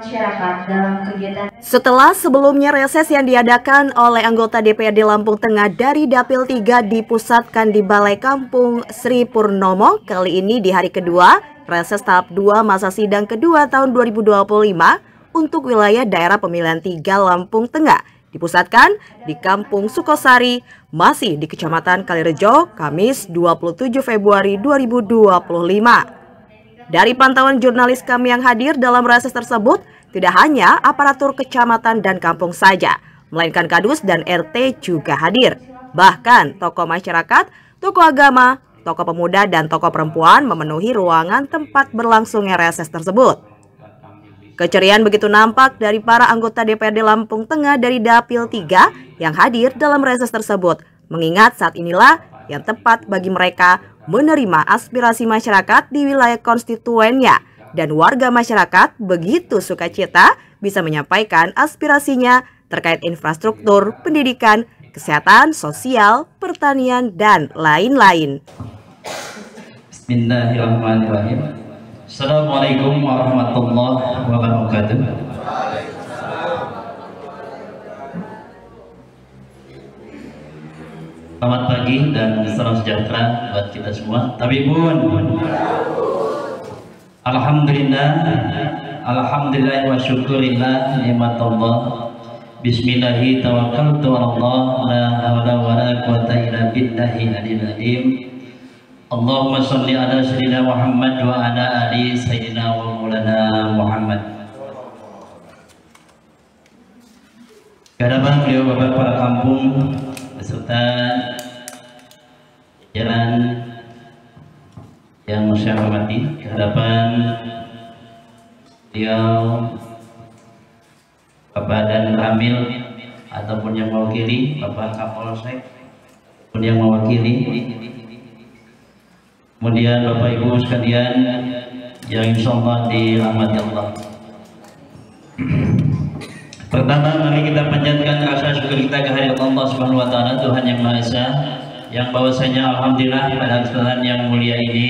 masyarakat dalam kegiatan. Setelah sebelumnya reses yang diadakan oleh anggota DPRD Lampung Tengah dari Dapil 3 dipusatkan di Balai Kampung Sri Purnomo, kali ini di hari kedua reses tahap 2 masa sidang kedua tahun 2025 untuk wilayah daerah pemilihan 3 Lampung Tengah dipusatkan di Kampung Sukosari, masih di Kecamatan Kalirejo, Kamis 27 Februari 2025. Dari pantauan jurnalis kami yang hadir dalam reses tersebut, tidak hanya aparatur kecamatan dan kampung saja, melainkan kadus dan RT juga hadir. Bahkan tokoh masyarakat, tokoh agama, tokoh pemuda, dan tokoh perempuan memenuhi ruangan tempat berlangsungnya reses tersebut. Keceriaan begitu nampak dari para anggota DPRD Lampung Tengah dari Dapil 3 yang hadir dalam reses tersebut, mengingat saat inilah yang tepat bagi mereka menerima aspirasi masyarakat di wilayah konstituennya, dan warga masyarakat begitu sukacita bisa menyampaikan aspirasinya terkait infrastruktur, pendidikan, kesehatan, sosial, pertanian, dan lain-lain. Bismillahirrahmanirrahim. Assalamualaikum warahmatullahi wabarakatuh. Selamat pagi dan salam sejahtera buat kita semua. Tabibun. Alhamdulillah, alhamdulillah wa syukurillah nikmatullah. Bismillahi tawakkaltu 'ala Allah, la haula wa la quwwata illa billahi al-'aliyyil 'azim. Allahumma shalli ala sayyidina Muhammad wa ala ali sayyidina wa maulana Muhammad. Kehadapan beliau Bapak para kampung beserta jalan yang saya hormati, kehadapan beliau Bapak dan Ramil ataupun yang mewakili Bapak Kapolsek ataupun yang mewakili, kemudian Bapak Ibu sekalian yang insyaallah dirahmati Allah. Pertama, mari kita panjatkan rasa syukur kita kehadirat Allah Subhanahu wa taala, Tuhan yang Maha Esa, yang bahwasanya alhamdulillah pada kesempatan yang mulia ini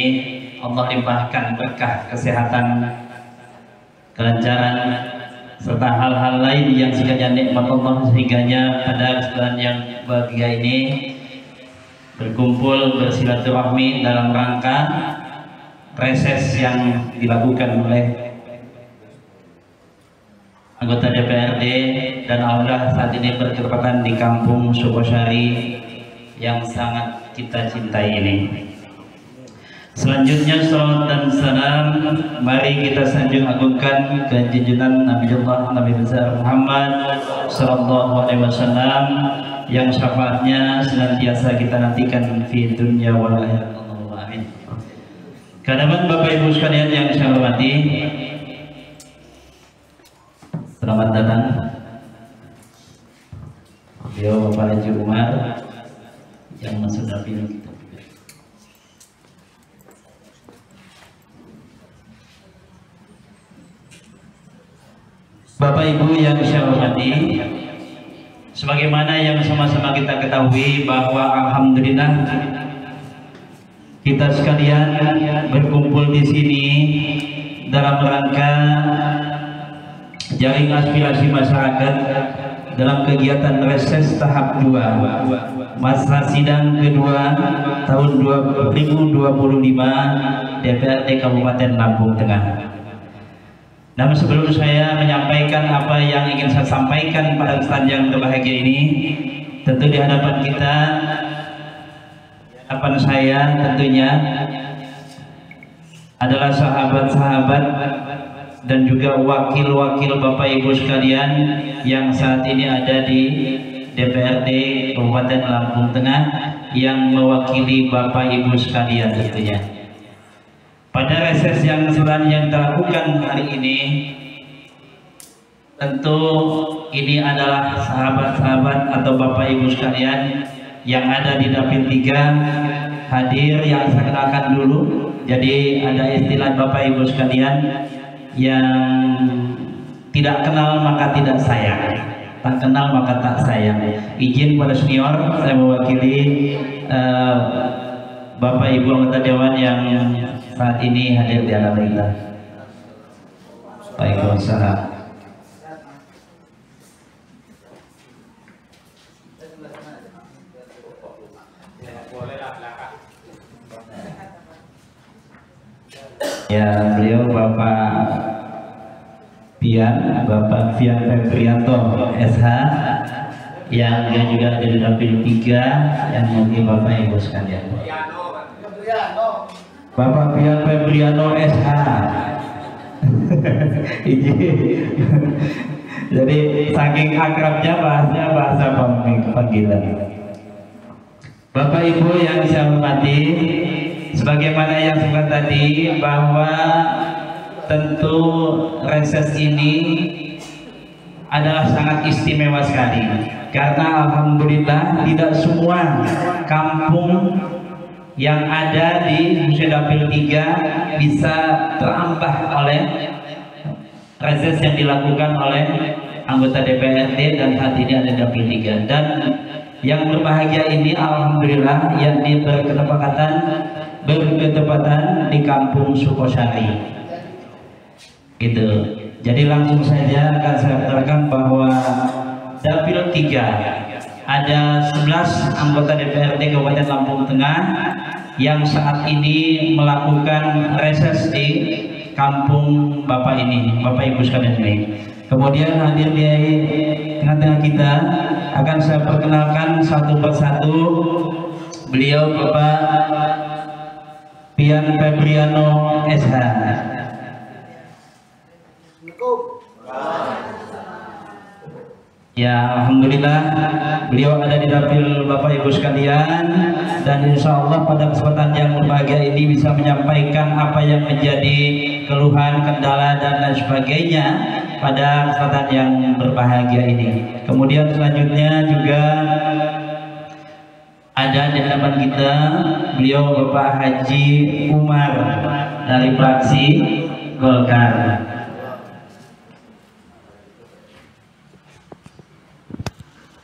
Allah limpahkan berkah kesehatan, kelancaran serta hal-hal lain yang sekalian nikmat Allah, sehingganya pada kesempatan yang bahagia ini berkumpul bersilaturahmi dalam rangka reses yang dilakukan oleh anggota DPRD dan alhamdulillah saat ini bertepatan di Kampung Sukosari yang sangat kita cintai ini. Selanjutnya salawat dan salam mari kita sanjung agungkan ke junjungan Nabi besar Muhammad sallallahu alaihi wasallam yang syafaatnya senantiasa kita nantikan di dunia wal akhirat. Amin. Kehadapan Bapak Ibu sekalian yang saya hormati, selamat datang beliau Bapak Haji Umar yang mensudapi kita. Bapak Ibu yang saya hormati, sebagaimana yang sama-sama kita ketahui bahwa alhamdulillah kita sekalian berkumpul di sini dalam rangka jaring aspirasi masyarakat dalam kegiatan reses tahap 2 masa sidang kedua tahun 2025 DPRD Kabupaten Lampung Tengah. Namun sebelum saya menyampaikan apa yang ingin saya sampaikan pada kesempatan yang berbahagia ini, tentu di hadapan kita, hadapan saya tentunya adalah sahabat-sahabat dan juga wakil-wakil Bapak Ibu sekalian yang saat ini ada di DPRD Kabupaten Lampung Tengah yang mewakili Bapak Ibu sekalian tentunya. Pada reses yang selanjutnya kita lakukan hari ini, tentu ini adalah sahabat-sahabat atau Bapak Ibu sekalian yang ada di Dapil 3 hadir, yang saya kenalkan dulu. Jadi ada istilah Bapak Ibu sekalian, yang tidak kenal maka tidak sayang, tak kenal maka tak sayang. Izin pada senior, saya mewakili Bapak Ibu anggota Dewan yang saat ini hadir di hadapan kita. Waalaikumsalam. Bapak Fian Febrianto SH yang dia juga ada di dapil 3 yang mungkin Bapak Ibu sekalian. Bapak Fian Febrianto SH. Jadi saking akrabnya bahasa panggilan. Bapak Ibu yang saya hormati, sebagaimana yang saya tadi bahwa tentu reses ini adalah sangat istimewa sekali karena alhamdulillah tidak semua kampung yang ada di Musda Dapil 3 bisa terampah oleh reses yang dilakukan oleh anggota DPRD dan saat ini ada Dapil 3. Dan yang berbahagia ini alhamdulillah yang berketepatan di Kampung Sukosari. Itu. Jadi langsung saja akan saya katakan bahwa Dapil 3 ada 11 anggota DPRD Kabupaten Lampung Tengah yang saat ini melakukan reses di kampung Bapak ini, Bapak Ibu sekalian ini. Kemudian hadir di tengah-tengah kita akan saya perkenalkan satu persatu. Beliau Bapak Fian Febrianto SH. Ya, alhamdulillah beliau ada di dapil Bapak Ibu sekalian, dan insya Allah pada kesempatan yang berbahagia ini bisa menyampaikan apa yang menjadi keluhan, kendala dan lain sebagainya pada kesempatan yang berbahagia ini. Kemudian selanjutnya juga ada di hadapan kita beliau Bapak Haji Umar dari fraksi Golkar.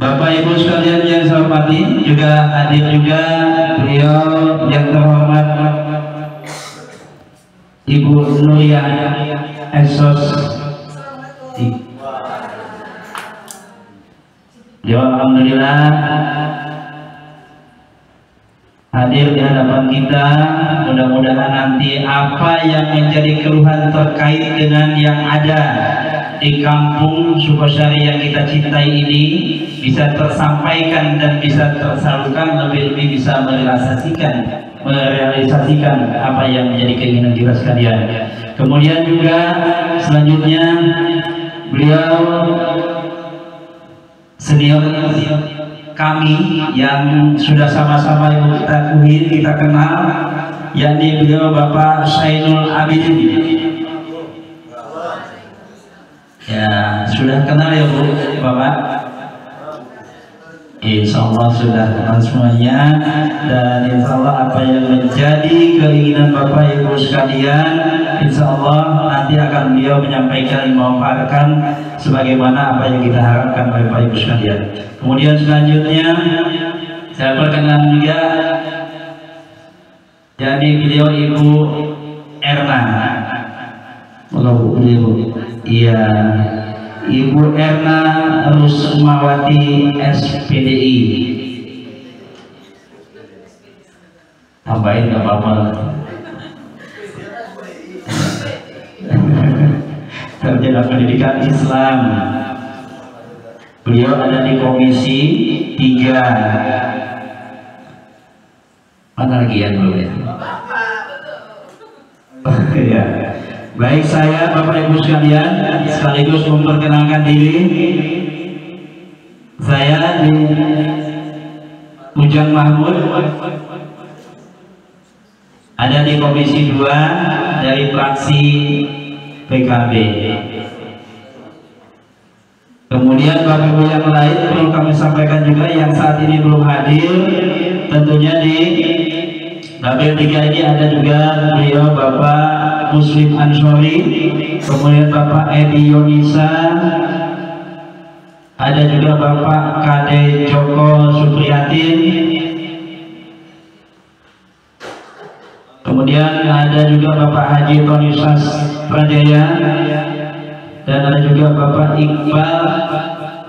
Bapak Ibu sekalian yang saya hormati, juga hadir juga beliau yang terhormat Ibu Nuria Esos. Ya, alhamdulillah hadir di hadapan kita. Mudah-mudahan nanti apa yang menjadi keluhan terkait dengan yang ada di Kampung Sukosari yang kita cintai ini bisa tersampaikan dan bisa tersalurkan, lebih-lebih bisa merealisasikan apa yang menjadi keinginan kita sekalian. Kemudian juga selanjutnya beliau senior kami yang sudah sama-sama kita kenal, yakni beliau Bapak Sainul Abidin. Ya, sudah kenal ya Bu, Bapak? Insya Allah sudah kenal semuanya, dan insya Allah apa yang menjadi keinginan Bapak Ibu sekalian, insya Allah nanti akan beliau menyampaikan, memaparkan sebagaimana apa yang kita harapkan Bapak Ibu sekalian. Kemudian selanjutnya saya perkenalkan juga, jadi beliau Ibu Erna. Halo Ibu. Iya, Ibu Erna Rusmawati SPDI. Tambahin nggak apa-apa. Sarjana Pendidikan Islam. Beliau ada di Komisi 3. Mana lagi yang belum ya? Ya. Baik, saya Bapak Ibu sekalian sekaligus memperkenalkan diri. Saya Ujang Mahmud, ada di Komisi 2 dari fraksi PKB. Kemudian Bapak Ibu yang lain perlu kami sampaikan juga yang saat ini belum hadir, tentunya di Dapil 3 ini ada juga beliau Bapak Muslim Ansori, kemudian Bapak Edi Yonisa, ada juga Bapak Kade Joko Supriyatin, kemudian ada juga Bapak Haji Tonisas Pradjaya, dan ada juga Bapak Iqbal,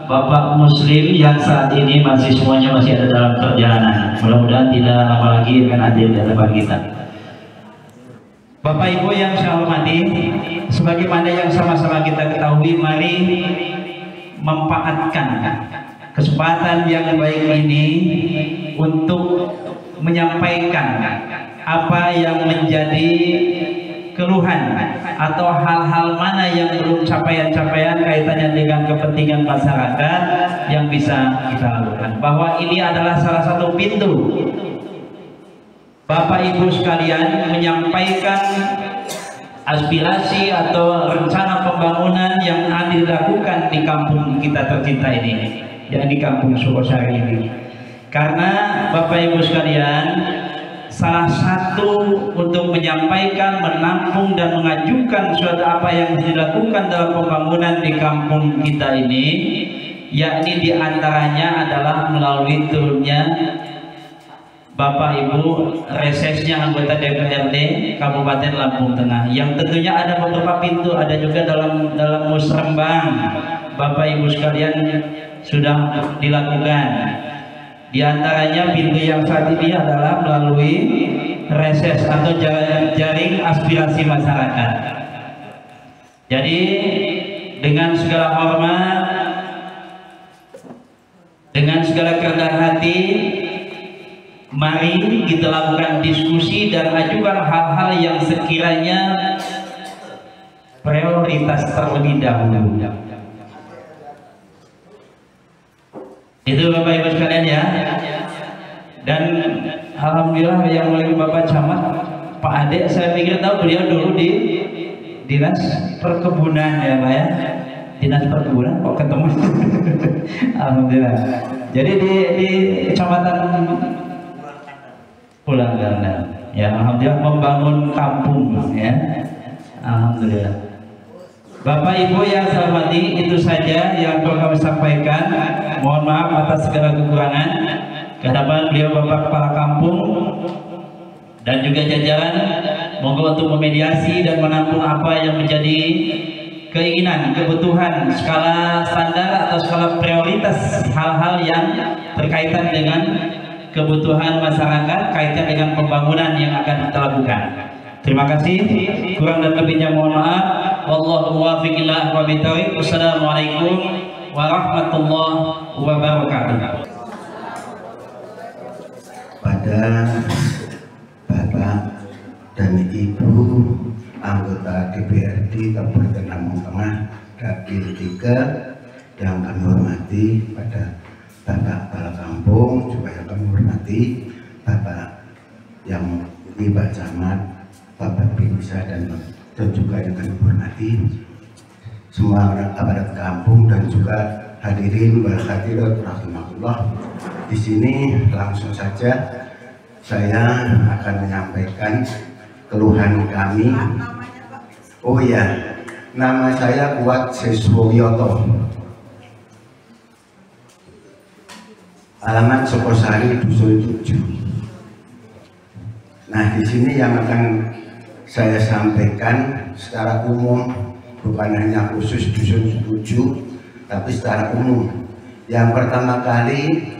Bapak Muslim yang saat ini semuanya masih ada dalam perjalanan. Mudah-mudahan tidak lama lagi akan hadir di hadapan kita. Bapak Ibu yang saya hormati, sebagaimana yang sama-sama kita ketahui, mari memanfaatkan kesempatan yang baik ini untuk menyampaikan apa yang menjadi keluhan atau hal-hal mana yang belum capaian-capaian kaitannya dengan kepentingan masyarakat yang bisa kita lakukan. Bahwa ini adalah salah satu pintu Bapak Ibu sekalian menyampaikan aspirasi atau rencana pembangunan yang akan dilakukan di kampung kita tercinta ini, yang di kampung Sukosari ini. Karena Bapak Ibu sekalian, salah satu untuk menyampaikan, menampung dan mengajukan suatu apa yang dilakukan dalam pembangunan di kampung kita ini, yakni diantaranya adalah melalui turunnya Bapak Ibu resesnya anggota DPRD Kabupaten Lampung Tengah, yang tentunya ada beberapa pintu, ada juga dalam musrembang Bapak Ibu sekalian sudah dilakukan. Di antaranya pintu yang saat ini adalah melalui reses atau jaring aspirasi masyarakat. Jadi dengan segala hormat, dengan segala kerendahan hati, mari kita lakukan diskusi dan ajukan hal-hal yang sekiranya prioritas terlebih dahulu. Itu Bapak Ibu sekalian ya. Dan alhamdulillah yang mulia Bapak Camat, Pak Ade, saya pikir tahu beliau dulu di Dinas Perkebunan ya Pak ya. Dinas Perkebunan kok ketemu. Alhamdulillah. Jadi di Kecamatan Pulang Ganda, ya alhamdulillah membangun kampung ya, alhamdulillah. Bapak Ibu yang saya hormati, itu saja yang perlu kami sampaikan. Mohon maaf atas segala kekurangan. Kehadapan beliau Bapak Kepala Kampung dan juga jajaran, moga untuk memediasi dan menampung apa yang menjadi keinginan, kebutuhan, skala standar atau skala prioritas hal-hal yang berkaitan dengan kebutuhan masyarakat kaitan dengan pembangunan yang akan kita lakukan. Terima kasih. Kurang dan lebihnya mohon maaf. Wallahu muwaffiq ila aqwamit thoriq. Wassalamualaikum warahmatullahi wabarakatuh. Pada Bapak dan Ibu anggota DPRD Kabupaten Lampung Tengah Dapil 3 yang kami hormati, pada Bapak Kepala Kampung juga yang kami hormati, Bapak yang ini Pak Camat, Bapak Binsa dan juga yang kami hormati, semua aparat kampung dan juga hadirin wal hadirat rahimahullah. Di sini langsung saja saya akan menyampaikan keluhan kami. Oh ya, nama saya Kuat Siswoyoto. Alamat Sukosari Dusun 7. Nah, di sini yang akan saya sampaikan secara umum, bukan hanya khusus Dusun 7, tapi secara umum. Yang pertama kali,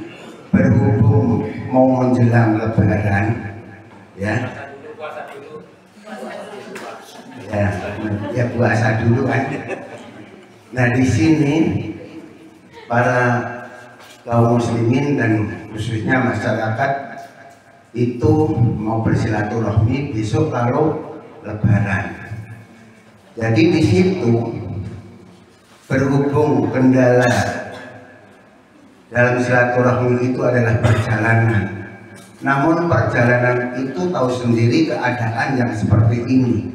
berhubung mau menjelang Lebaran, ya puasa dulu kan. Nah, di sini para kaum muslimin dan khususnya masyarakat itu mau bersilaturahmi besok kalau Lebaran. Jadi di situ berhubung kendala dalam silaturahmi itu adalah perjalanan. Namun perjalanan itu tahu sendiri keadaan yang seperti ini.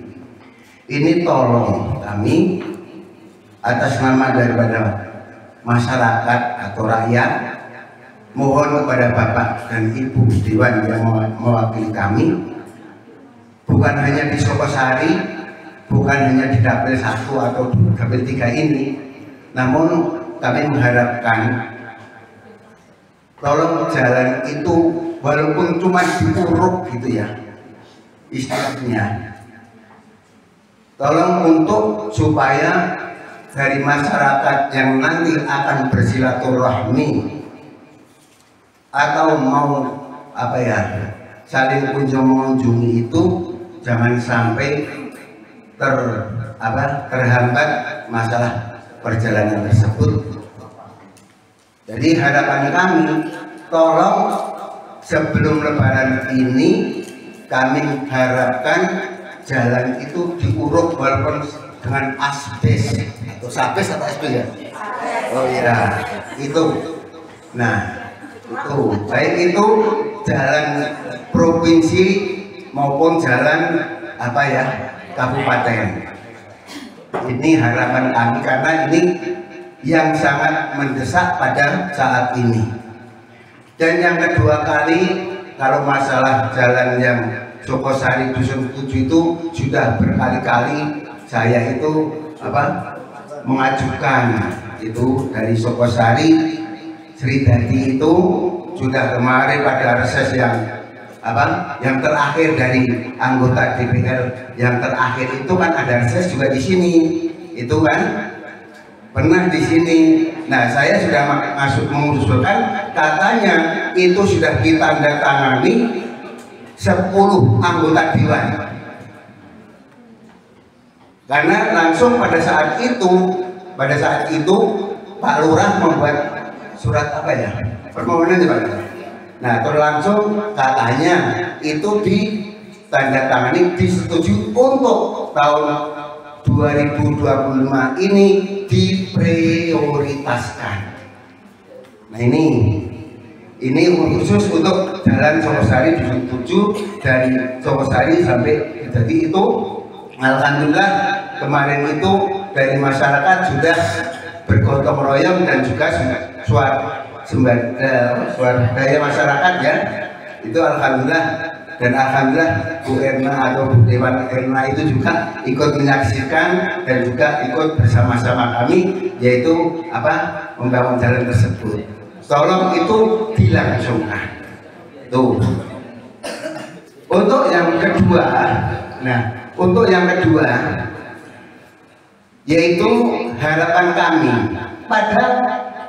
Ini tolong kami atas nama daripada masyarakat atau rakyat, mohon kepada Bapak dan Ibu Dewan yang mewakili kami, bukan hanya di Sukosari, bukan hanya di Dapil 1 atau Dapil 3 ini, namun kami mengharapkan tolong jalan itu walaupun cuma dipuruk gitu ya istilahnya, tolong untuk supaya dari masyarakat yang nanti akan bersilaturahmi atau mau saling kunjung mengunjungi itu jangan sampai terhambat masalah perjalanan tersebut. Jadi harapan kami, tolong sebelum Lebaran ini kami harapkan jalan itu diuruk walaupun dengan asbes atau sabes atau asbes ya. Oh iya, itu. Nah, itu baik itu jalan provinsi maupun jalan kabupaten. Ini harapan kami karena ini yang sangat mendesak pada saat ini. Dan yang kedua kali, kalau masalah jalan yang Sokosari Dusun 7 itu sudah berkali-kali saya itu mengajukan itu dari Sokosari Sridadi itu sudah kemarin pada reses yang terakhir dari anggota DPR yang terakhir itu kan ada reses juga di sini itu kan pernah di sini. Nah, saya sudah mengusulkan katanya itu sudah ditandatangani 10 anggota dewan. Karena langsung pada saat itu Pak Lurah membuat surat permohonan Pak. Nah, terus langsung katanya itu ditandatangani disetujui untuk tahun 2025 ini diprioritaskan. Nah, ini khusus untuk jalan Sokosari Dusun 7 dari Sokosari sampai jadi itu alhamdulillah kemarin itu dari masyarakat sudah bergotong royong dan juga swadaya masyarakat ya itu alhamdulillah. Dan alhamdulillah Bu Erna atau Bu Dewan Erna itu juga ikut menyaksikan dan juga ikut bersama-sama kami yaitu membangun jalan tersebut. Tolong itu dilangsungkan. Tuh. Untuk yang kedua, yaitu harapan kami pada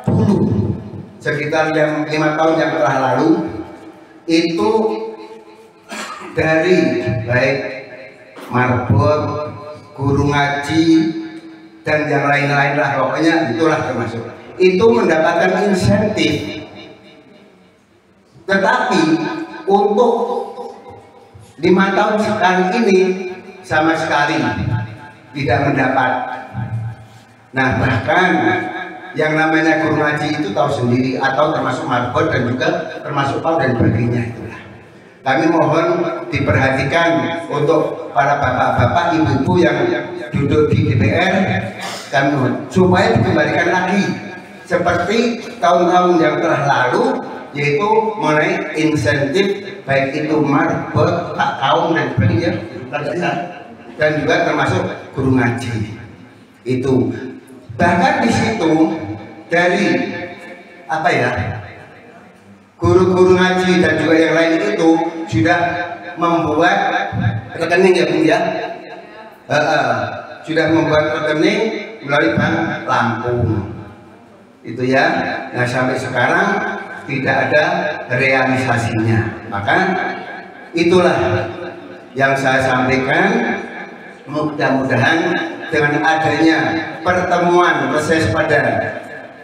dulu sekitar 5 tahun yang telah lalu itu dari baik marbot, guru ngaji dan yang lain-lain lah pokoknya itulah termasuk itu mendapatkan insentif, tetapi untuk 5 tahun sekarang ini sama sekali tidak mendapat. Nah, bahkan yang namanya guru ngaji itu tahu sendiri atau termasuk marbot dan juga termasuk PAUD dan sebagainya itulah. Kami mohon diperhatikan untuk para bapak-bapak, ibu-ibu yang duduk di DPR, kami mohon supaya dikembalikan lagi seperti tahun-tahun yang telah lalu, yaitu mengenai insentif baik itu marbot, hak kaum dan sebagainya, dan juga termasuk guru ngaji. Itu bahkan di situ dari guru-guru ngaji dan juga yang lain itu sudah membuat rekening ya Bu ya, sudah membuat rekening melalui Bank Lampung itu ya. Nah, sampai sekarang tidak ada realisasinya. Maka itulah yang saya sampaikan, mudah-mudahan dengan adanya pertemuan reses pada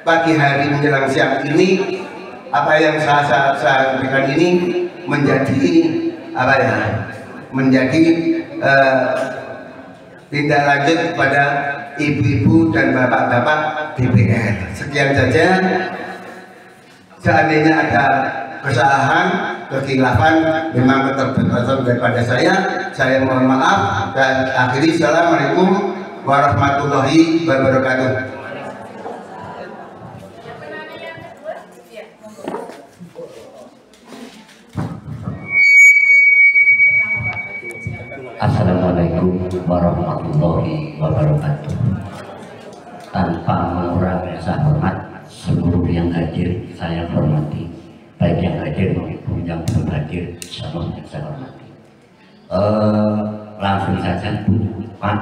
pagi hari menjelang siang ini, apa yang saya sampaikan ini menjadi tindak lanjut kepada ibu-ibu dan bapak-bapak DPR. Sekian saja. Seandainya ada kesalahan, kekhilafan, memang keterbatasan daripada saya mohon maaf dan akhiri. Assalamualaikum warahmatullahi wabarakatuh. Assalamualaikum warahmatullahi wabarakatuh. Tanpa mengurangi rasa hormat seluruh yang hadir, saya hormati, baik yang hadir maupun yang belum hadir, semua yang saya hormati. Langsung saja Pak,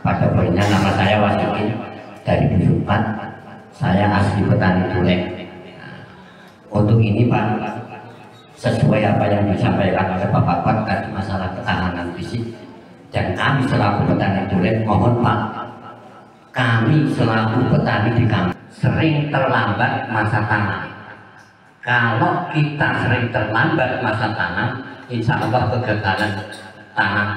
pada poinnya nama saya Wasyukin dari Dusun 4. Saya asli petani Tulek. Untuk ini Pak, sesuai apa yang disampaikan oleh Bapak Pak tadi masalah ketahanan fisik Dan kami selaku petani durian mohon Pak, kami selaku petani di kampung sering terlambat masa tanam. Kalau kita sering terlambat masa tanam, insya Allah kegagalan tanam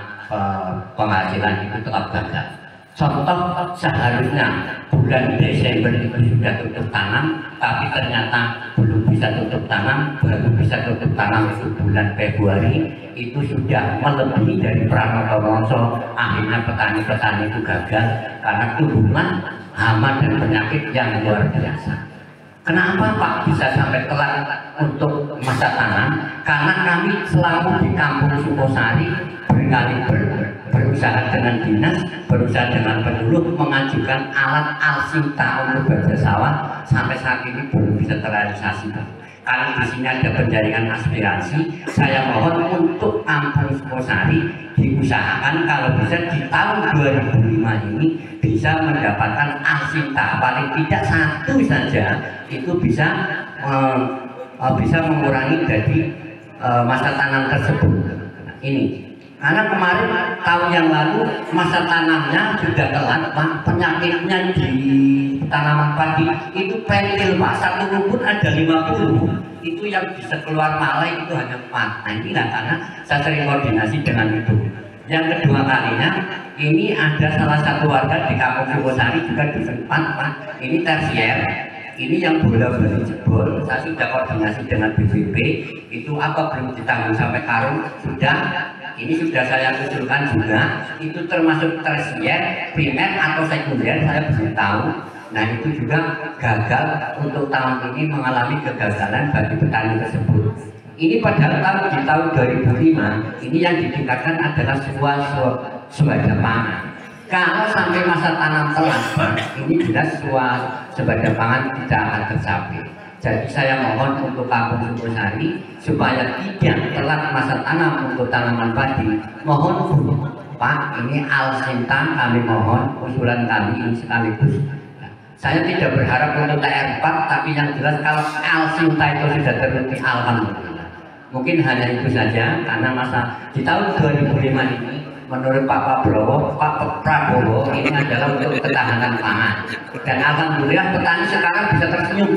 penghasilan itu tetap gagal. Contoh, seharusnya bulan Desember itu sudah tutup tanam, tapi ternyata belum bisa tutup tanam, baru bisa tutup tanam itu bulan Februari, itu sudah melebihi dari Pranoto Monso. Akhirnya petani-petani itu gagal karena turunan hama dan penyakit yang luar biasa. Kenapa Pak bisa sampai telat untuk masa tanam? Karena kami selalu di kampung Sukosari berkali-kali berusaha dengan dinas, berusaha dengan penyuluh mengajukan alat Alsinta untuk baja sawah, sampai saat ini belum bisa terrealisasi. Karena di sini ada penjaringan aspirasi, saya mohon untuk kampung Sukosari diusahakan kalau bisa di tahun 2005 ini bisa mendapatkan Alsinta, paling tidak satu saja itu bisa mengurangi dari masa tanam tersebut. Ini karena kemarin tahun yang lalu masa tanamnya sudah telat Pak, penyakitnya di tanaman padi itu pentil Pak, satu rumput ada 50, itu yang bisa keluar malai itu hanya 4. Nah inilah karena saya sering koordinasi dengan itu. Yang kedua kalinya, ini ada salah satu warga di kampung Sukosari juga di Sempat Pak, ini tersier, ini yang bola bali jebol, saya sudah koordinasi dengan BPP, itu apa belum ditanggung sampai karung, sudah. Ini sudah saya usulkan juga, itu termasuk tersier, primer atau sekunder, saya belum tahu. Nah itu juga gagal untuk tahun ini mengalami kegagalan bagi petani tersebut. Ini padahal di tahun 2005, ini yang ditingkatkan adalah swada pangan. Kalau sampai masa tanam telat, ini jelas swada pangan tidak akan tercapai. Jadi saya mohon untuk kampung Sukosari supaya tidak telat masa tanam untuk tanaman padi. Mohon Pak, ini Alsinta kami mohon, usulan kami ini sekaligus. Saya tidak berharap untuk TR4, tapi yang jelas kalau Alsinta itu sudah terbukti, alhamdulillah. Mungkin hanya itu saja, karena masa di tahun 2005 ini menurut Pak Prabowo ini adalah untuk ketahanan pangan. Dan alhamdulillah petani sekarang bisa tersenyum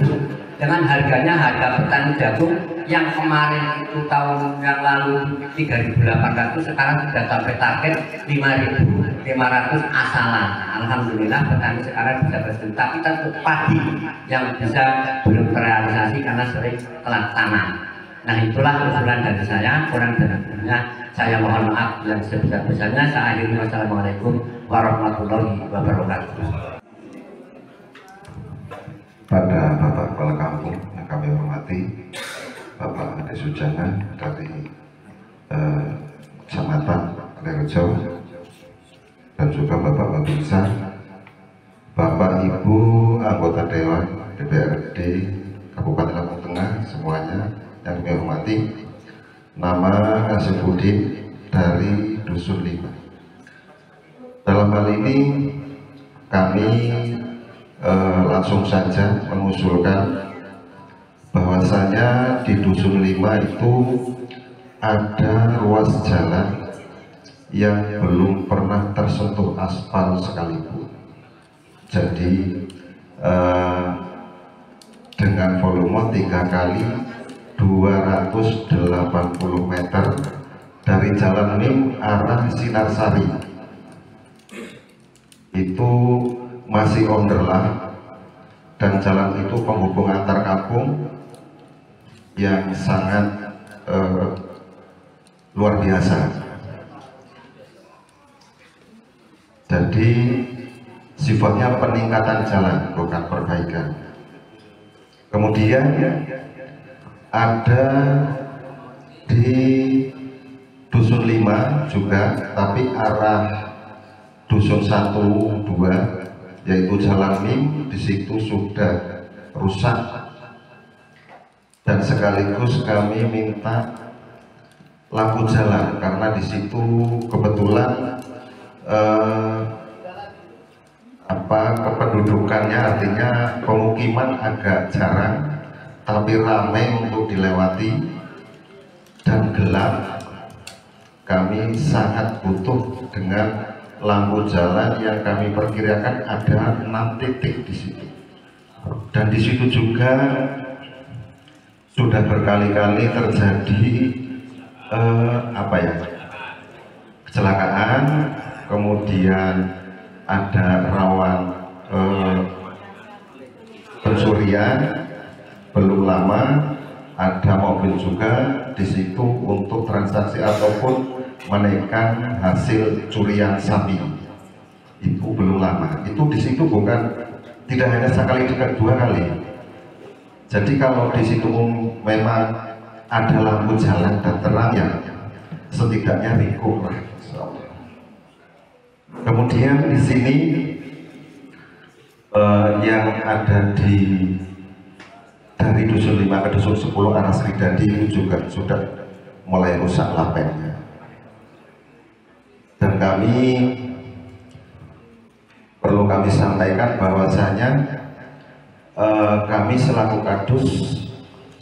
dengan harganya, harga petani jagung yang kemarin itu tahun yang lalu 3.800, sekarang sudah sampai target 5.500 asalan. Alhamdulillah petani sekarang bisa tersenyum. Tapi tentu padi yang bisa belum terrealisasi karena sering telat tanam. Nah itulah usulan dari saya, kurang dan lebihnya saya mohon maaf yang sebesar-besarnya. Saya akhiri, wassalamualaikum warahmatullahi wabarakatuh. Pada Bapak Kepala Kampung yang kami hormati, Bapak Ade Sujana dari Kecamatan Lerejo, dan juga Bapak Babinsa, Bapak Ibu anggota Dewan DPRD Kabupaten Lampung Tengah semuanya yang kami hormati. Nama Asifudin dari Dusun 5. Dalam hal ini kami langsung saja mengusulkan bahwasanya di Dusun 5 itu ada ruas jalan yang belum pernah tersentuh aspal sekalipun. Jadi dengan volume 3 kali 280 meter dari Jalan Mim arah Sinarsari itu masih onderlah, dan jalan itu penghubung antar kampung yang sangat luar biasa. Jadi sifatnya peningkatan jalan, bukan perbaikan. Kemudian ada di Dusun 5 juga, tapi arah Dusun 1, 2, yaitu Jalan Mim, di situ sudah rusak, dan sekaligus kami minta lampu jalan karena di situ kebetulan kependudukannya, artinya pemukiman agak jarang tapi ramai untuk dilewati dan gelap. kami sangat butuh dengan lampu jalan yang kami perkirakan ada 6 titik di situ. Dan di situ juga sudah berkali-kali terjadi kecelakaan, kemudian ada rawan pencurian. Belum lama ada mobil juga di situ untuk transaksi ataupun menaikkan hasil curian sapi. Itu belum lama. Itu di situ bukan tidak hanya sekali, dua kali. Jadi kalau di situ memang ada lampu jalan dan terang, ya setidaknya rikuh lah. Kemudian di sini yang ada dari dusun 5 ke dusun 10 arah Sridadi itu juga sudah mulai rusak lapennya. Dan perlu kami sampaikan bahwasanya kami selaku kadus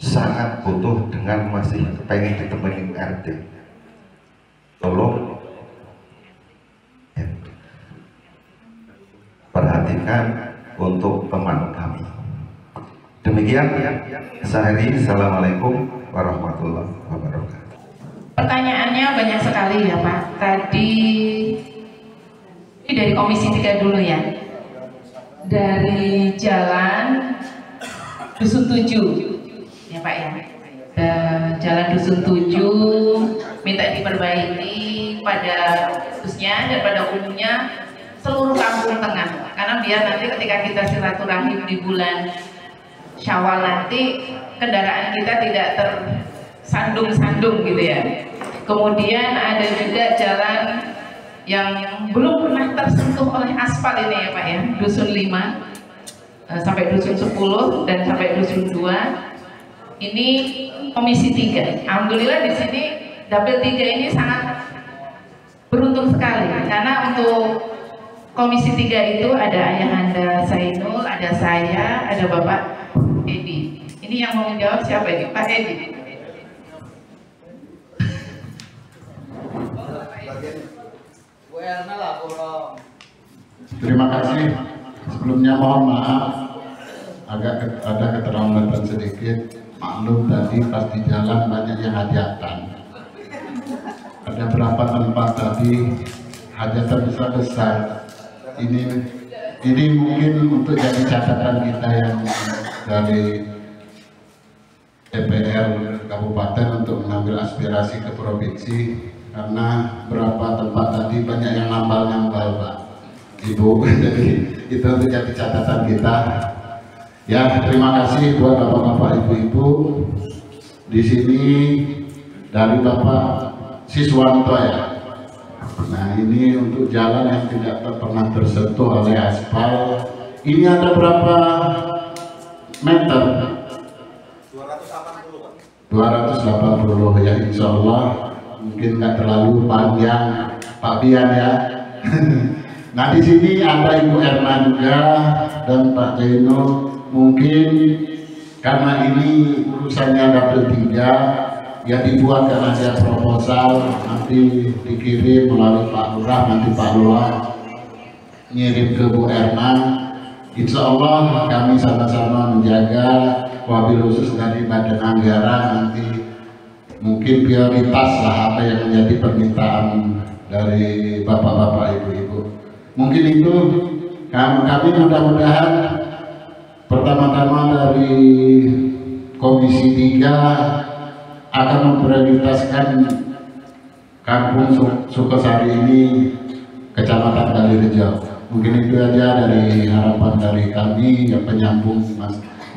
sangat butuh dengan masih pengen ditemenin RT. Tolong ya, perhatikan untuk teman kami. Demikian, Sahari. Assalamualaikum warahmatullahi wabarakatuh. Pertanyaannya banyak sekali ya Pak. Tadi ini dari Komisi 3 dulu ya. Dari jalan Dusun 7 ya Pak ya. Jalan Dusun 7 minta diperbaiki pada khususnya dan pada umumnya seluruh kampung tengah. Karena biar nanti ketika kita silaturahim di bulan Syawal nanti kendaraan kita tidak tersandung-sandung gitu ya. Kemudian ada juga jalan yang belum pernah tersentuh oleh aspal ini ya Pak ya, Dusun 5 sampai Dusun 10 dan sampai Dusun 2. Ini Komisi 3. Alhamdulillah di sini Dapil 3 ini sangat beruntung sekali karena untuk Komisi 3 itu ada Ayahanda Zainul, ada saya, ada Bapak Edi. Ini yang mau menjawab siapa ini? Pak Edi. Terima kasih. Sebelumnya mohon maaf agak ada keterlambatan sedikit. Maklum tadi pas di jalan banyak yang hajatan. Ada berapa tempat tadi hajatan besar-besar. Ini mungkin untuk jadi catatan kita yang dari DPR Kabupaten untuk mengambil aspirasi ke provinsi, karena berapa tempat tadi banyak yang nambal-nambal Pak Ibu. Jadi itu untuk jadi catatan kita. Ya, terima kasih buat bapak-bapak ibu-ibu di sini dari Bapak Siswanto ya. Nah, ini untuk jalan yang tidak pernah tersentuh oleh aspal. Ini ada berapa meter? 280 ya, insya Allah mungkin nggak terlalu panjang Pak Bian ya. Nah, di sini ada Ibu Erna juga dan Pak Zainul. Mungkin karena ini urusannya Dapil 3 ya, dibuatkan aja proposal, nanti dikirim melalui Pak Lurah, nanti Pak Lurah ngirim ke Bu Erna. Insya Allah kami sama-sama menjaga, wabil khusus dari Badan Anggaran nanti mungkin prioritas lah apa yang menjadi permintaan dari bapak-bapak ibu-ibu. Mungkin itu kami mudah-mudahan pertama-tama dari Komisi 3 akan memprioritaskan Kampung Sukosari ini, Kecamatan Kalirejo. Mungkin itu aja dari harapan dari kami yang penyambung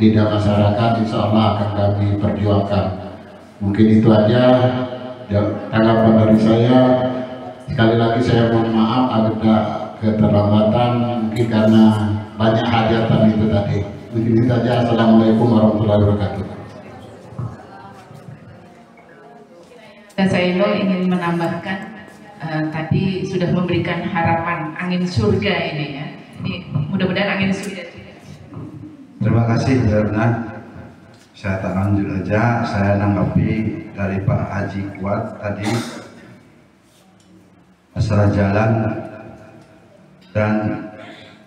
lidah masyarakat, insya Allah akan kami perjuangkan. Mungkin itu aja tanggapan dari saya. Sekali lagi saya mohon maaf ada keterlambatan mungkin karena banyak hajatan itu tadi. Mungkin itu aja. Assalamualaikum warahmatullahi wabarakatuh. Dan saya ingin menambahkan tadi sudah memberikan harapan angin surga ini ya. Ini mudah-mudahan angin surga. Terima kasih Bu Erna. Saya tak lanjut aja, saya nanggapi dari Pak Haji Kuat tadi masalah jalan dan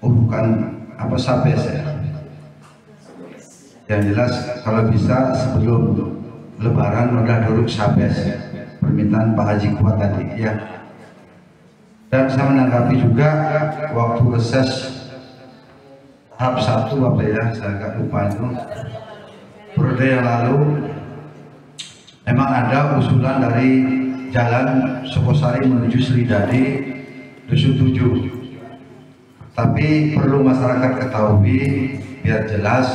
bukan apa sabes ya. Yang jelas kalau bisa sebelum Lebaran udah duduk sabes permintaan Pak Haji Kuat tadi ya. Dan saya menanggapi juga waktu reses tahap 1 apa ya, saya agak lupa itu periode yang lalu memang ada usulan dari jalan Sukosari menuju Sridadi Dusun 7. Tapi perlu masyarakat ketahui biar jelas,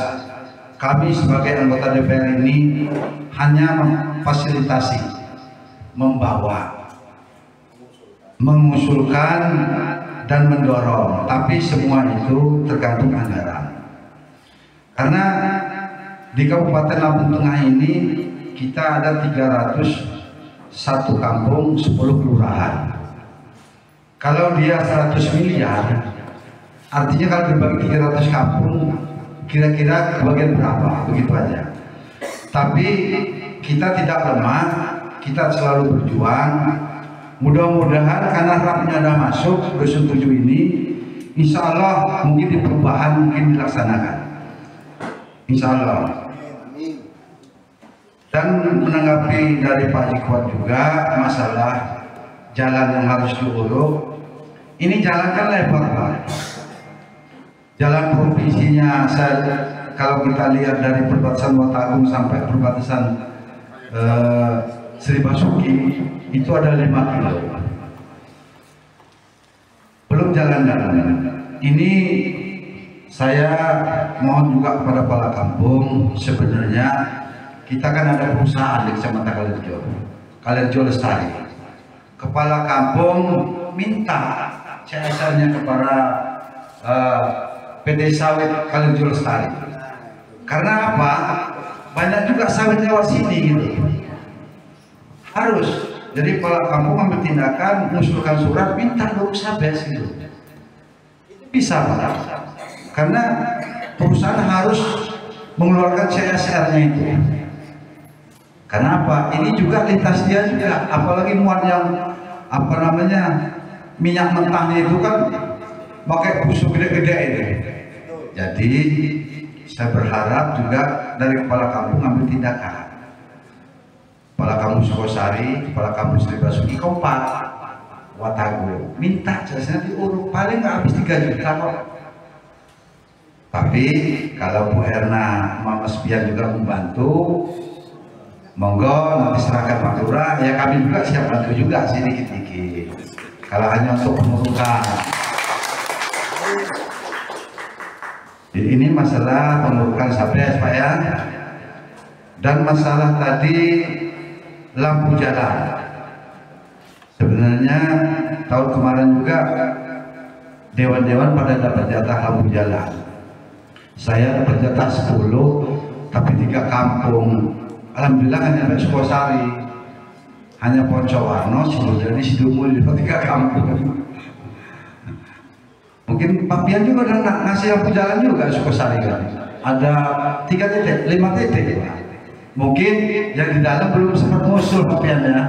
kami sebagai anggota DPR ini hanya memfasilitasi, membawa, mengusulkan dan mendorong, tapi semua itu tergantung anggaran. Karena di Kabupaten Lampung Tengah ini kita ada 301 kampung, 10 kelurahan. Kalau dia 100 miliar, artinya kalau dibagi 300 kampung, kira-kira kebagian berapa? Begitu aja. Tapi kita tidak lemah, kita selalu berjuang. Mudah-mudahan karena rapnya sudah masuk Dusun 7 ini, insya Allah mungkin di perubahan mungkin dilaksanakan, insya Allah. Dan menanggapi dari Pak Haji Kuat juga masalah jalan yang harus diuruk, ini jalan kan lebar Pak. Jalan provinsinya kalau kita lihat dari perbatasan Watagung sampai perbatasan Sri Basuki itu ada 5 kilo. Belum jalan-jalan. Ini saya mohon juga kepada kepala kampung, sebenarnya kita kan ada perusahaan di Kecamatan Kalerjo, Kalerjo Lestari. Kepala kampung minta CSR-nya kepada PT Sawit Kalerjo Lestari. Karena apa? Banyak juga sawit lewat sini gitu. Harus. Jadi kepala kampung ambil tindakan, mengusulkan surat, minta dulu sabes gitu. Itu bisa Pak. Karena perusahaan harus mengeluarkan CSR-nya itu. Karena apa? Ini juga lintas dia juga, apalagi muat yang apa namanya minyak mentahnya itu kan pakai busuk gede-gede ini. Jadi saya berharap juga dari kepala kampung ambil tindakan. Kepala kampung Sukosari, kepala kampung Sri Basuki kompak, Watago, minta jasanya diuruk, paling nggak habis 3 juta kok. Tapi kalau Bu Erna, Mas Pian juga membantu, monggo nanti serahkan Pak Lurah, ya kami juga siap bantu juga sih dikit-dikit. Kalau hanya untuk pengurukan. Ini masalah pengurukan sabes Pak ya. Dan masalah tadi lampu jalan. Sebenarnya tahun kemarin juga dewan-dewan pada dapat jatah lampu jalan. Saya dapat jatah 10, tapi 3 kampung. Alhamdulillah hanya sampai Sukosari, hanya Poncowarno, Sidodadi, Sidumul, 3 kampung. Mungkin Pak Pian juga udah ngasih lampu jalan juga Sukosari kan. Ada 3 titik, 5 titik. Mungkin yang di dalam belum sempat musul Pak Pian ya.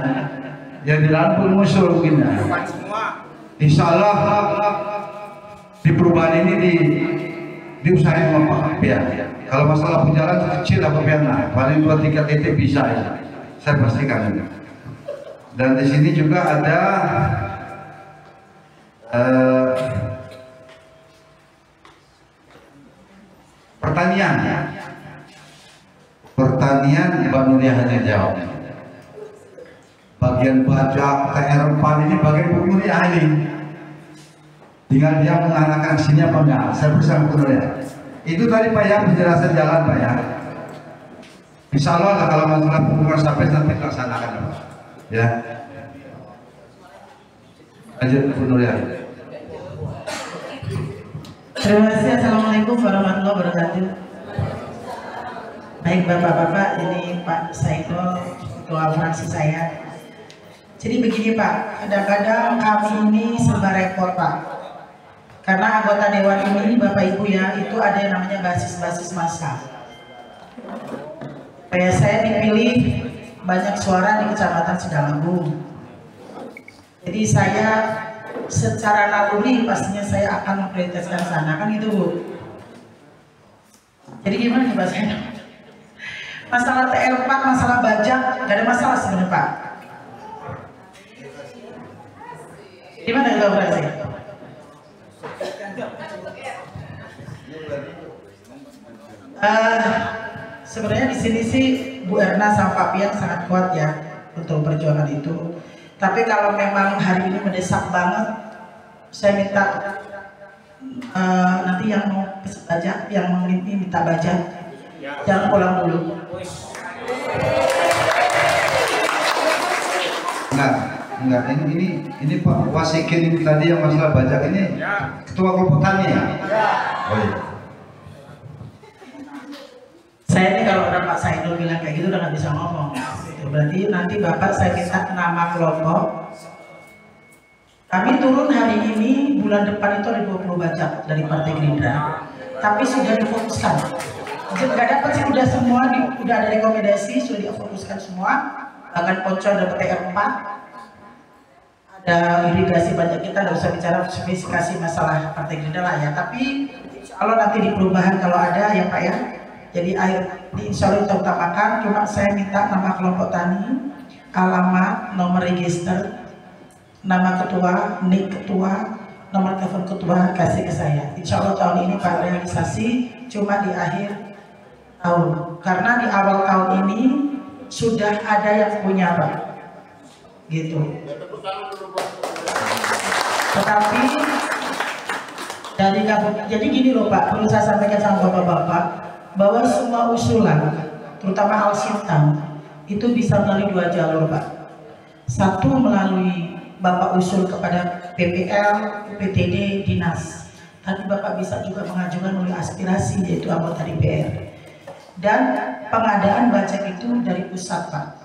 Yang di dalam belum musul mungkin ya. Insya Allah di perubahan ini diusahain sama Pak Pian. Kalau masalah penjalan kecil Pak Pian, paling 2-3 titik bisa ya. Saya pastikan ini. Dan di sini juga ada pertanian. Pertanian Mbak Nuria hanya jawab. Bagian baja TR4 ini bagian Bu Nuria ini. Tinggal dia mengarahkan sini apa enggak. Saya bersama Bu Nuria. Itu tadi Pak ya penjelasan jalan Pak ya. Insya Allah lah kalau masalah pengukuran sabes nanti laksanakan Pak. Ya. Lanjut Bu Nuria. Terima kasih. Assalamualaikum warahmatullahi wabarakatuh. Baik Bapak-Bapak, ini Pak Saiful, Ketua fraksi saya. Jadi begini Pak, kadang-kadang kami ini serba repot Pak. Karena anggota Dewan ini Bapak Ibu ya, itu ada yang namanya basis-basis massa. Kayak saya dipilih banyak suara di Kecamatan Sidalangung. Jadi saya secara naluri pastinya saya akan memprioritaskan sana, kan gitu Bu. Jadi gimana nih Pak Saidul? Masalah TR4, masalah bajak, gak ada masalah sebenarnya Pak. Gimana itu Pak? Sebenarnya di sini sih Bu Erna sama Pak Pian sangat kuat ya untuk perjuangan itu. Tapi kalau memang hari ini mendesak banget, saya minta nanti yang mau baca, yang mau minta baca, jangan pulang dulu. Enggak, ini Pak Wasikin tadi yang masalah bajak ini ketua kelompok tani ya? Oh iya. Saya ini kalau udah Pak Saidul bilang kayak gitu udah nggak bisa ngomong. Berarti nanti Bapak saya minta nama kelompok. Kami turun hari ini, bulan depan itu ada 20 bajak dari Partai Gerindra. Tapi sudah difokuskan. Nggak dapat sih udah semua, udah ada rekomendasi, sudah difokuskan semua. Bahkan Poncol dapat TR4. Ada irigasi bajak, kita nggak usah bicara spesifikasi masalah Partai Gerindra lah ya. Tapi kalau nanti di perubahan kalau ada ya Pak ya. Jadi insya Allah kita utamakan, cuma saya minta nama kelompok tani, alamat, nomor register, nama ketua, nik ketua, nomor telepon ketua kasih ke saya. Insya Allah tahun ini Pak realisasi, cuma di akhir tahun. Karena di awal tahun ini sudah ada yang punya Pak, gitu. Tetapi dari jadi gini loh Pak, perlu saya sampaikan sama bapak-bapak, bahwa semua usulan, terutama Al-Sintan, itu bisa melalui 2 jalur Pak. Satu melalui Bapak usul kepada PPL, PTD, Dinas. Tapi Bapak bisa juga mengajukan melalui aspirasi, yaitu anggota DPR. Dan pengadaan bajak itu dari pusat Pak.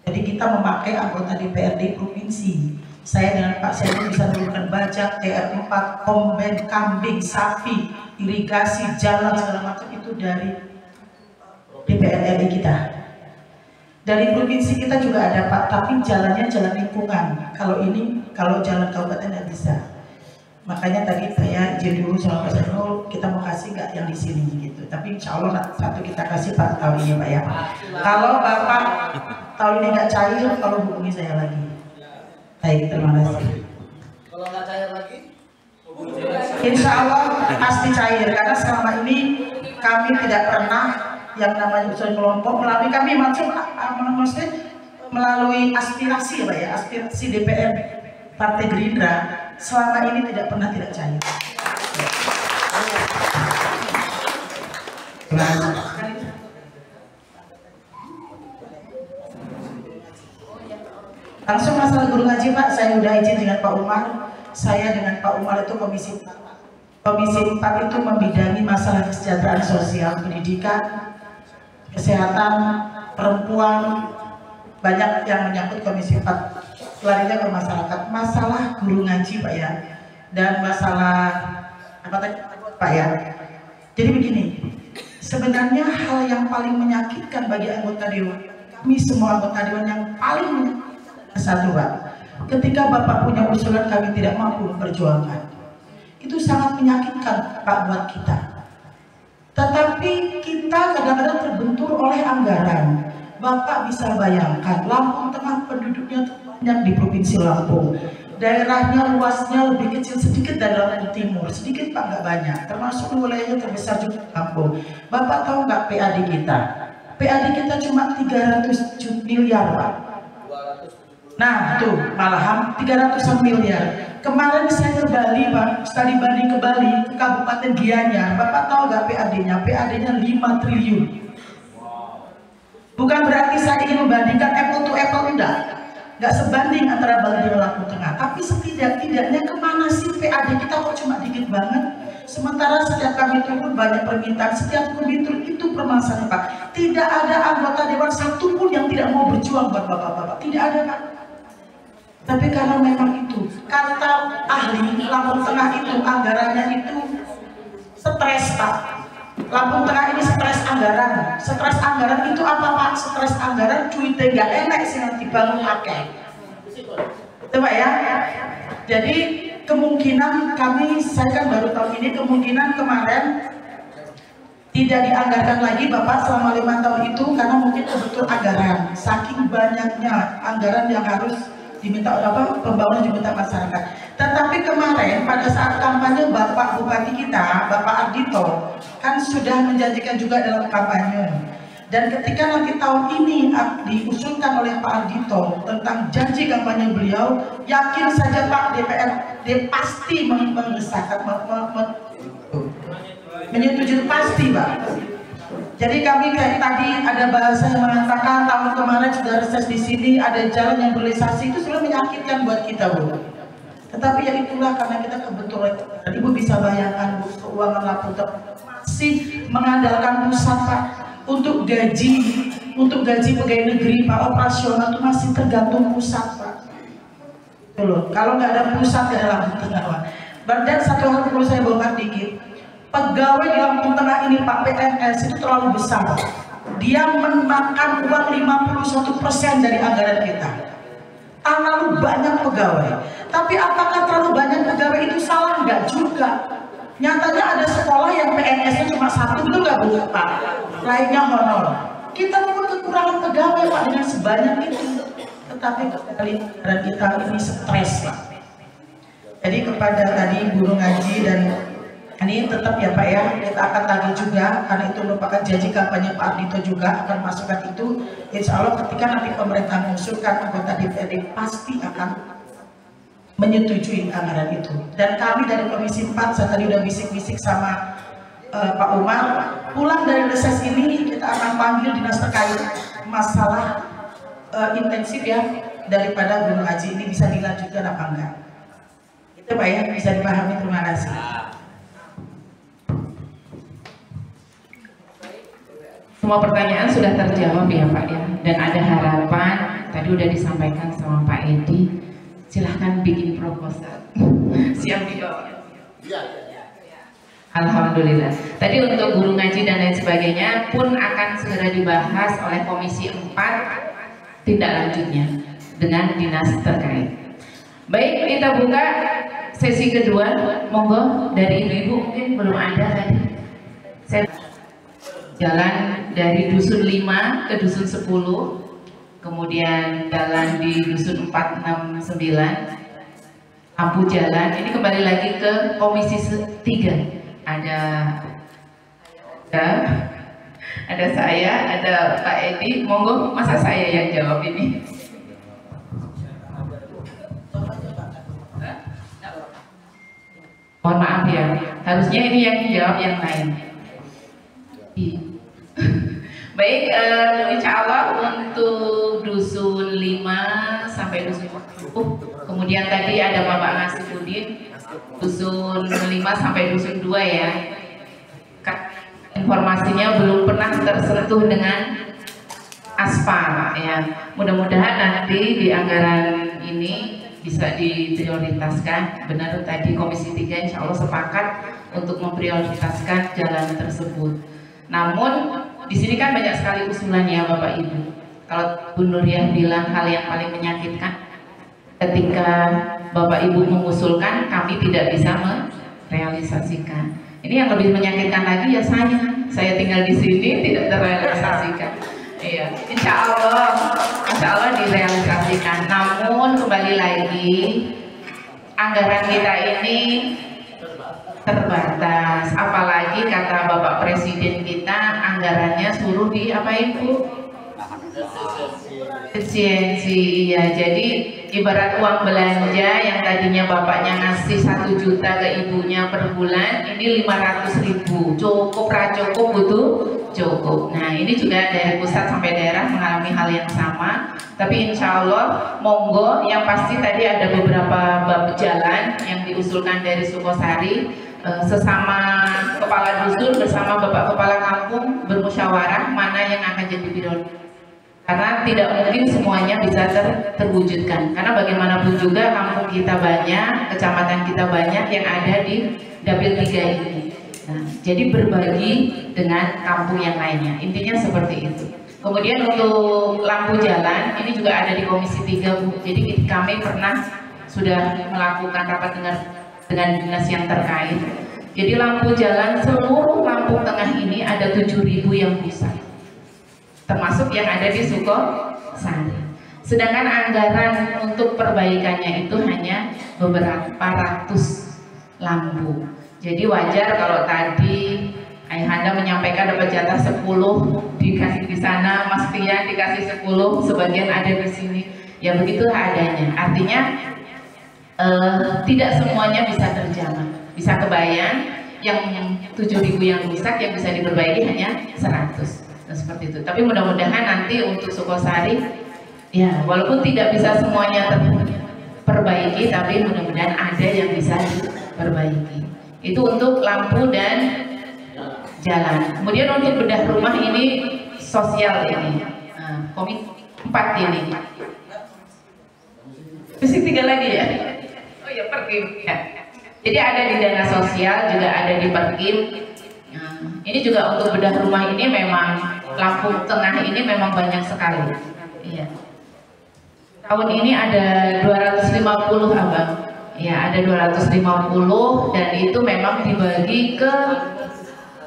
Jadi kita memakai anggota DPRD provinsi. Saya dengan Pak Saidul bisa menurunkan bajak, TR4, komben, kambing, sapi, irigasi, jalan segala macam itu dari DPR RI kita. Dari provinsi kita juga ada Pak, tapi jalannya jalan lingkungan. Kalau jalan kabupaten nggak bisa. Makanya tadi saya izin dulu sama Pak Saidul, kita mau kasih nggak yang di sini gitu. Tapi insya Allah satu kita kasih Pak tahun ini Pak ya. Kalau Bapak tahun ini nggak cair, kalau hubungi saya lagi. Baik, terima kasih. Kalau nggak cair lagi? Insya Allah pasti cair, karena selama ini kami tidak pernah yang namanya usul kelompok melalui kami maksudnya melalui aspirasi Pak ya, aspirasi DPR Partai Gerindra selama ini tidak pernah tidak cair. Langsung masalah guru ngaji Pak, saya udah izin dengan Pak Umar. Saya dengan Pak Umar itu Komisi 4 itu membidangi masalah kesejahteraan sosial, pendidikan, kesehatan, perempuan, banyak yang menyangkut Komisi 4. Larinya ke masyarakat, masalah guru ngaji Pak ya, dan masalah apa tadi Pak ya. Jadi begini, sebenarnya hal yang paling menyakitkan bagi anggota dewan, kami semua anggota dewan yang paling menyakitkan satu Pak, ketika Bapak punya usulan kami tidak mampu memperjuangkan, itu sangat menyakitkan Pak buat kita. Tetapi kita kadang-kadang terbentur oleh anggaran. Bapak bisa bayangkan, Lampung Tengah penduduknya banyak di Provinsi Lampung. Daerahnya luasnya lebih kecil sedikit dari Lampung Timur, sedikit Pak, nggak banyak. Termasuk wilayahnya terbesar juga Lampung. Bapak tahu nggak PAD kita? PAD kita cuma 300 miliar Pak. Nah tuh malahan 300-an miliar. Kemarin saya ke Bali Pak, studi banding ke Bali, ke Kabupaten Gianyar. Bapak tahu nggak PAD-nya? PAD-nya 5 triliun. Bukan berarti saya ingin membandingkan apple to apple, nggak sebanding antara Bali dan Lampung Tengah. Tapi setidak-tidaknya kemana sih PAD kita kok cuma dikit banget? Sementara setiap kami turun banyak permintaan, setiap kami turun itu permasalahan Pak. Tidak ada anggota dewan satupun yang tidak mau berjuang buat bapak-bapak, tidak ada Pak. Tapi karena memang itu, kata ahli Lampung Tengah itu anggarannya itu stres Pak. Lampung Tengah ini stres anggaran. Stres anggaran itu apa Pak? Stres anggaran cuitnya nggak enak sih nanti bangun pakai. Coba ya. Jadi kemungkinan saya kan baru tahun ini, kemungkinan kemarin tidak dianggarkan lagi Bapak selama 5 tahun itu karena mungkin kebetulan anggaran. Saking banyaknya anggaran yang harus diminta pembangunan diminta masyarakat. Tetapi kemarin pada saat kampanye Bapak Bupati kita, Bapak Ardhito, kan sudah menjanjikan juga dalam kampanye. Dan ketika nanti tahun ini diusulkan oleh Pak Ardhito tentang janji kampanye beliau, yakin saja Pak DPRD pasti mengesahkan, menyetujui pasti Pak. Jadi kami kayak tadi ada bahasa yang mengatakan tahun kemarin sudah reses di sini, ada jalan yang berlisasi, itu sudah menyakitkan buat kita Bu. Tetapi ya itulah karena kita kebetulan, dan Ibu bisa bayangkan Bu, keuangan Lampung masih mengandalkan pusat Pak. Untuk gaji pegawai negeri Pak operasional itu masih tergantung pusat Pak. Loh, kalau nggak ada pusat nggak ada Lampung Tengah Pak. Dan satu hal perlu saya bongkar dikit. Pegawai di Lampung Tengah ini Pak PNS itu terlalu besar. Dia memakan uang 51% dari anggaran kita. Terlalu banyak pegawai. Tapi apakah terlalu banyak pegawai itu salah? Nggak juga. Nyatanya ada sekolah yang PNS-nya cuma 1, betul nggak Bu Pak? Lainnya honor. Kita memang kekurangan pegawai Pak dengan sebanyak itu. Tetapi anggaran kita ini stres Pak. Jadi kepada tadi guru ngaji dan ini tetap ya Pak ya, kita akan tagih juga karena itu merupakan janji kampanye Pak Ardhito juga akan masukkan itu. Insya Allah ketika nanti pemerintah mengusulkan anggota DPRD pasti akan menyetujui anggaran itu. Dan kami dari Komisi 4, saya tadi udah bisik-bisik sama Pak Umar, pulang dari reses ini kita akan panggil dinas terkait masalah intensif ya, daripada guru ngaji ini bisa dilanjutkan apa enggak. Itu Pak ya, bisa dipahami. Terima kasih. Semua pertanyaan sudah terjawab ya Pak ya, dan ada harapan tadi udah disampaikan sama Pak Edi, silahkan bikin proposal. Siap dijawab. Alhamdulillah. Tadi untuk guru ngaji dan lain sebagainya pun akan segera dibahas oleh Komisi 4 tindak lanjutnya dengan dinas terkait. Baik, kita buka sesi kedua. Monggo dari ibu-ibu mungkin belum ada tadi. Saya jalan dari dusun 5 ke dusun 10, kemudian jalan di dusun 469, lampu jalan. Ini kembali lagi ke Komisi 3. Ada saya, ada Pak Edi. Monggo, masa saya yang jawab ini? Mohon maaf ya, harusnya ini yang jawab yang lain. Baik, insya Allah untuk dusun 5 sampai dusun 10, kemudian tadi ada Bapak Nasibudin, dusun 5 sampai dusun 2 ya. Informasinya belum pernah tersentuh dengan aspal ya. Mudah-mudahan nanti di anggaran ini bisa diprioritaskan. Benar tadi Komisi 3 insya Allah sepakat untuk memprioritaskan jalan tersebut. Namun di sini kan banyak sekali usulan ya Bapak Ibu. Kalau Bu Nuriah bilang hal yang paling menyakitkan ketika Bapak Ibu mengusulkan kami tidak bisa merealisasikan. Ini yang lebih menyakitkan lagi ya saya tinggal di sini tidak terrealisasikan. Iya, insya Allah direalisasikan. Namun kembali lagi anggaran kita ini terbatas, apalagi kata Bapak Presiden kita anggarannya suruh di apa Ibu? Efisiensi. Iya, jadi ibarat uang belanja yang tadinya bapaknya ngasih 1 juta ke ibunya per bulan, ini 500.000. Cukup cukup butuh cukup. Nah ini juga dari pusat sampai daerah mengalami hal yang sama. Tapi insya Allah monggo, yang pasti tadi ada beberapa bab jalan yang diusulkan dari Sukosari. Sesama kepala dusun bersama Bapak Kepala Kampung bermusyawarah mana yang akan jadi prioritas, karena tidak mungkin semuanya bisa terwujudkan, karena bagaimanapun juga kampung kita banyak, kecamatan kita banyak yang ada di Dapil 3 ini. Nah, jadi berbagi dengan kampung yang lainnya, intinya seperti itu. Kemudian untuk lampu jalan ini juga ada di Komisi 3 Bu. Jadi kami pernah sudah melakukan rapat dengan dinas yang terkait. Jadi lampu jalan seluruh Lampung Tengah ini ada 7.000 yang rusak, termasuk yang ada di Sukosari. Sedangkan anggaran untuk perbaikannya itu hanya beberapa ratus lampu. Jadi wajar kalau tadi Ayahanda menyampaikan dapat jatah 10 dikasih di sana, Mas Tia dikasih 10, sebagian ada di sini. Ya begitu adanya. Artinya tidak semuanya bisa terjamah. Bisa kebayang yang 7.000 yang rusak yang bisa diperbaiki hanya 100. Nah, seperti itu. Tapi mudah-mudahan nanti untuk Sukosari, ya walaupun tidak bisa semuanya terperbaiki, tapi mudah-mudahan ada yang bisa diperbaiki. Itu untuk lampu dan jalan. Kemudian untuk bedah rumah ini sosial ini, komit 4 ini. Mesti 3 lagi ya? Oh ya, Perkim. Ya. Jadi ada di dana sosial, juga ada di Perkim. Ini juga untuk bedah rumah ini memang Lampung Tengah ini memang banyak sekali. Iya. Tahun ini ada 250 abang. Ya, ada 250 dan itu memang dibagi ke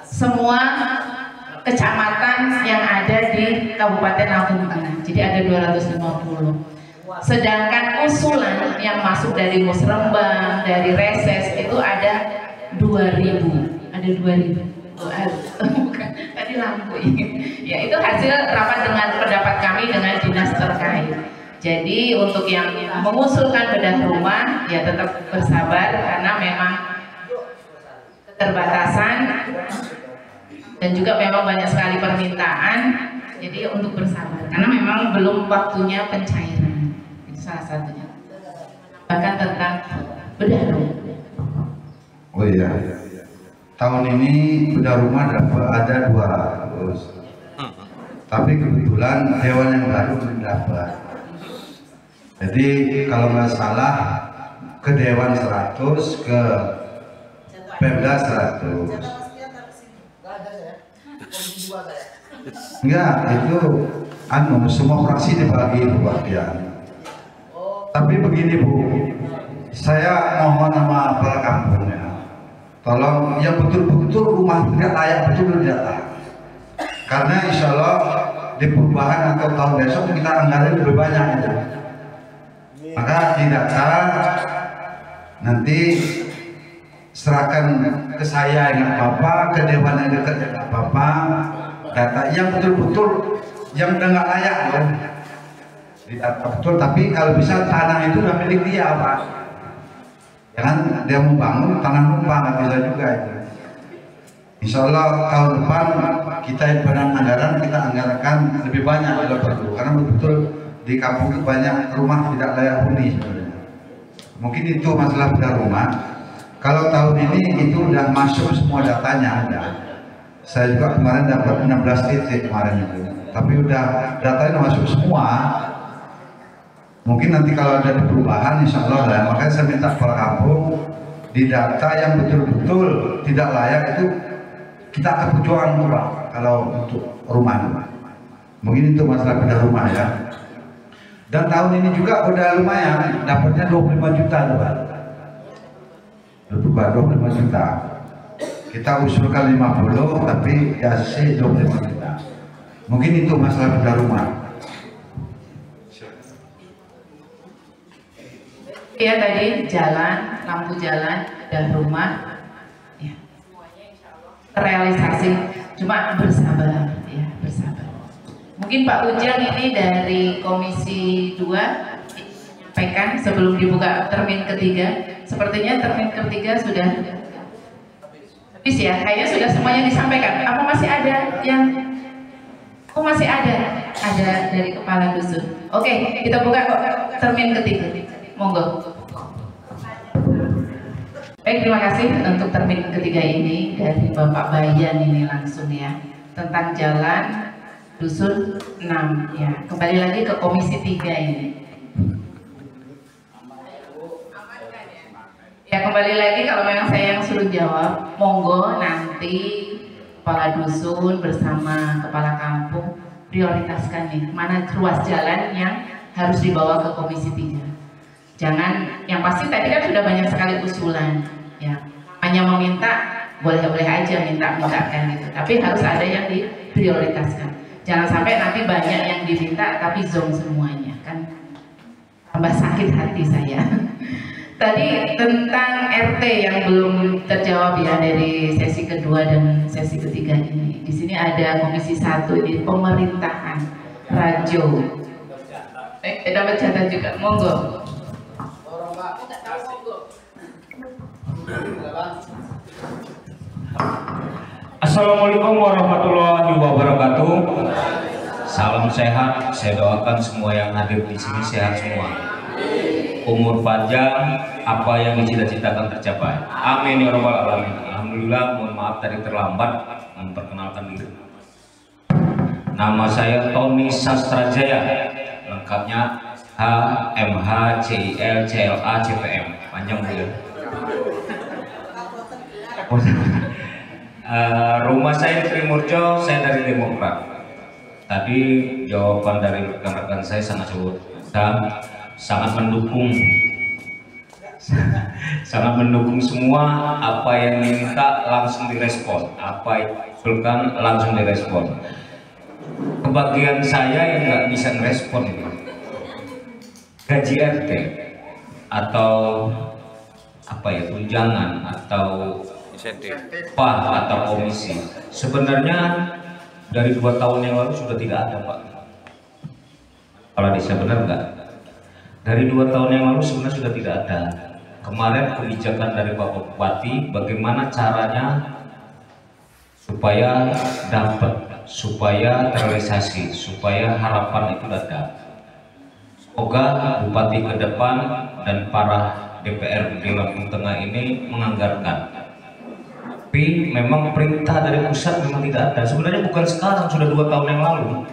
semua kecamatan yang ada di Kabupaten Lampung Tengah. Jadi ada 250. Sedangkan usulan yang masuk dari Musrembang, dari Reses itu ada 2.000. Ada 2.000. Bukan, tadi lampu ini. Ya, itu hasil rapat dengan pendapat kami dengan dinas terkait. Jadi untuk yang mengusulkan bedah rumah ya tetap bersabar karena memang keterbatasan dan juga memang banyak sekali permintaan. Jadi untuk bersabar karena memang belum waktunya pencairan, itu salah satunya. Bahkan tentang bedah rumah. Oh iya, tahun ini bedah rumah ada 200, tapi kebetulan hewan yang baru belum dapat. Jadi kalau nggak salah ke Dewan 100, ke Pemda 100. Enggak, itu semua fraksi dibagi bagian. Tapi begini Bu, saya mohon sama para kampungnya, tolong yang betul-betul rumah tidak layak betul didata. Karena insya Allah di perubahan atau tahun besok kita anggaran lebih banyak itu. Maka didata, nanti serahkan ke saya yang apa-apa, ke dewan yang dekat yang apa-apa, data yang betul-betul yang udah nggak layak ya. Didata betul, tapi kalau bisa tanah itu udah milik dia Pak. Jangan dia mau bangun tanah numpang, nggak bisa juga itu. Insya Allah tahun depan kita yang anggaran kita anggarkan lebih banyak kalau perlu, karena betul-betul di kampung itu banyak rumah tidak layak huni sebenarnya. Mungkin itu masalah bedah rumah. Kalau tahun ini itu udah masuk semua datanya ada. Saya juga kemarin dapat 16 titik kemarin itu. Tapi udah datanya masuk semua. Mungkin nanti kalau ada perubahan insya Allah lah. Makanya saya minta para kampung di data yang betul-betul tidak layak itu kita akan perjuangan Pak kalau untuk rumah. Mungkin itu masalah bedah rumah ya. Dan tahun ini juga udah lumayan, dapatnya 25 juta Pak. 25 juta. Kita usulkan 50, tapi ya sih 25 juta. Mungkin itu masalah bedah rumah. Ya tadi jalan, lampu jalan, dan rumah, ya. Terrealisasi. Cuma bersabar, ya bersabar. Mungkin Pak Ujang ini dari Komisi 2 menyampaikan sebelum dibuka termin ketiga. Sepertinya termin ketiga sudah habis ya, kayaknya sudah semuanya disampaikan. Apa masih ada yang masih ada dari kepala dusun. Oke, kita buka termin ketiga. Monggo. Baik, terima kasih untuk termin ketiga ini dari Bapak Bayan ini langsung ya, tentang jalan dusun 6 ya. Kembali lagi ke Komisi 3 ini. Ya kembali lagi, kalau memang saya yang suruh jawab, monggo nanti kepala dusun bersama kepala kampung prioritaskan nih mana ruas jalan yang harus dibawa ke Komisi 3. Jangan, yang pasti tadi kan sudah banyak sekali usulan, ya. Hanya meminta, boleh-boleh aja minta-mintakan gitu. Tapi harus ada yang diprioritaskan. Jangan sampai nanti banyak yang diminta tapi zong semuanya, kan tambah sakit hati saya. Tadi tentang RT yang belum terjawab ya dari sesi kedua dan sesi ketiga ini. Di sini ada komisi 1 di pemerintahan Rajo. Dapat jatah juga, monggo. Assalamualaikum warahmatullahi wabarakatuh. Salam sehat. Saya doakan semua yang hadir di sini sehat semua. Umur panjang, apa yang dicita-citakan tercapai. Amin ya rabbal alamin. Alhamdulillah, mohon maaf tadi terlambat memperkenalkan diri. Nama saya Tony Sastrajaya, lengkapnya HMHCILCLA-CPM, panjang beliau. Rumah saya di Trimurjo, saya dari Demokrat. Tadi jawaban dari rekan-rekan saya sangat mendukung, sangat mendukung semua apa yang diminta langsung direspon, apa yang diusulkan langsung direspon. Kebagian saya yang nggak bisa merespon itu gaji RT atau apa ya, tunjangan atau PAH atau komisi. Sebenarnya dari 2 tahun yang lalu sudah tidak ada, Pak. Kalau bisa benar nggak? Dari 2 tahun yang lalu sebenarnya sudah tidak ada. Kemarin kebijakan dari Pak Bupati bagaimana caranya supaya dapat, supaya terrealisasi, supaya harapan itu datang. Semoga Bupati ke depan dan para DPR di Lampung Tengah ini menganggarkan. Tapi memang perintah dari pusat memang tidak ada. Sebenarnya bukan sekarang, sudah 2 tahun yang lalu.